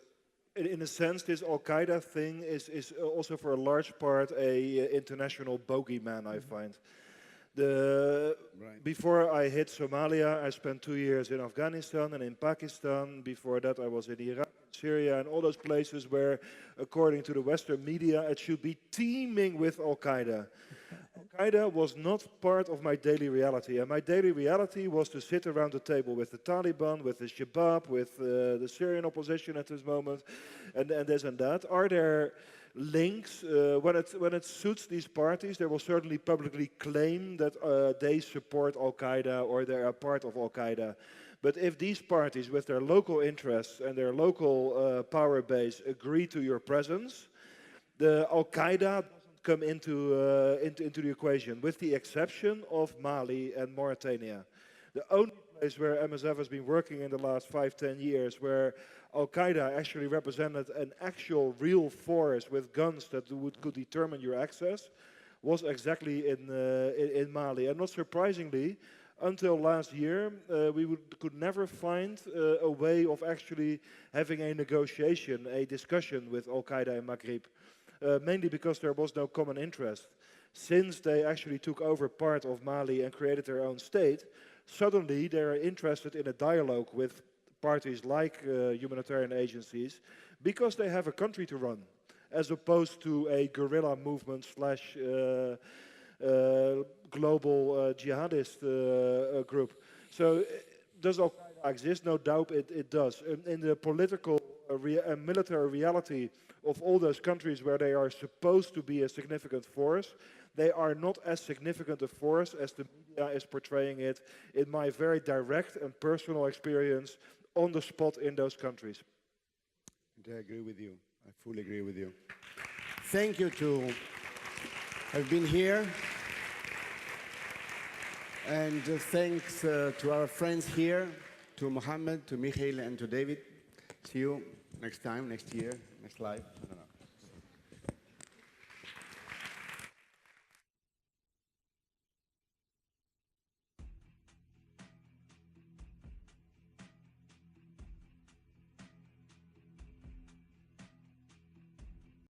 in a sense, this Al-Qaeda thing is also for a large part a international bogeyman, I find. Before I hit Somalia, I spent 2 years in Afghanistan and in Pakistan. Before that, I was in Iraq, Syria, and all those places where, according to the Western media, it should be teeming with Al-Qaeda. Al-Qaeda was not part of my daily reality, and my daily reality was to sit around the table with the Taliban, with the Shabab, with the Syrian opposition at this moment, and this and that. Are there links? When it suits these parties, they will certainly publicly claim that they support Al-Qaeda or they are part of Al-Qaeda. But if these parties, with their local interests and their local power base, agree to your presence, the Al-Qaeda doesn't come into the equation, with the exception of Mali and Mauritania. The only place where MSF has been working in the last 5-10 years, where Al-Qaeda actually represented an actual real force with guns that could determine your access, was exactly in Mali. And not surprisingly, until last year, we could never find a way of actually having a negotiation, a discussion with Al-Qaeda in Maghreb, mainly because there was no common interest. Since they actually took over part of Mali and created their own state, suddenly they are interested in a dialogue with parties like humanitarian agencies, because they have a country to run, as opposed to a guerrilla movement slash global jihadist group. So does Al-Qaeda exist? No doubt it does. In the political and military reality of all those countries where they are supposed to be a significant force, they are not as significant a force as the media is portraying it, in my very direct and personal experience on the spot in those countries. I agree with you. I fully agree with you. Thank you to have been here. And thanks to our friends here, to Mohammed, to Michael, and to David. See you next time, next year, next live.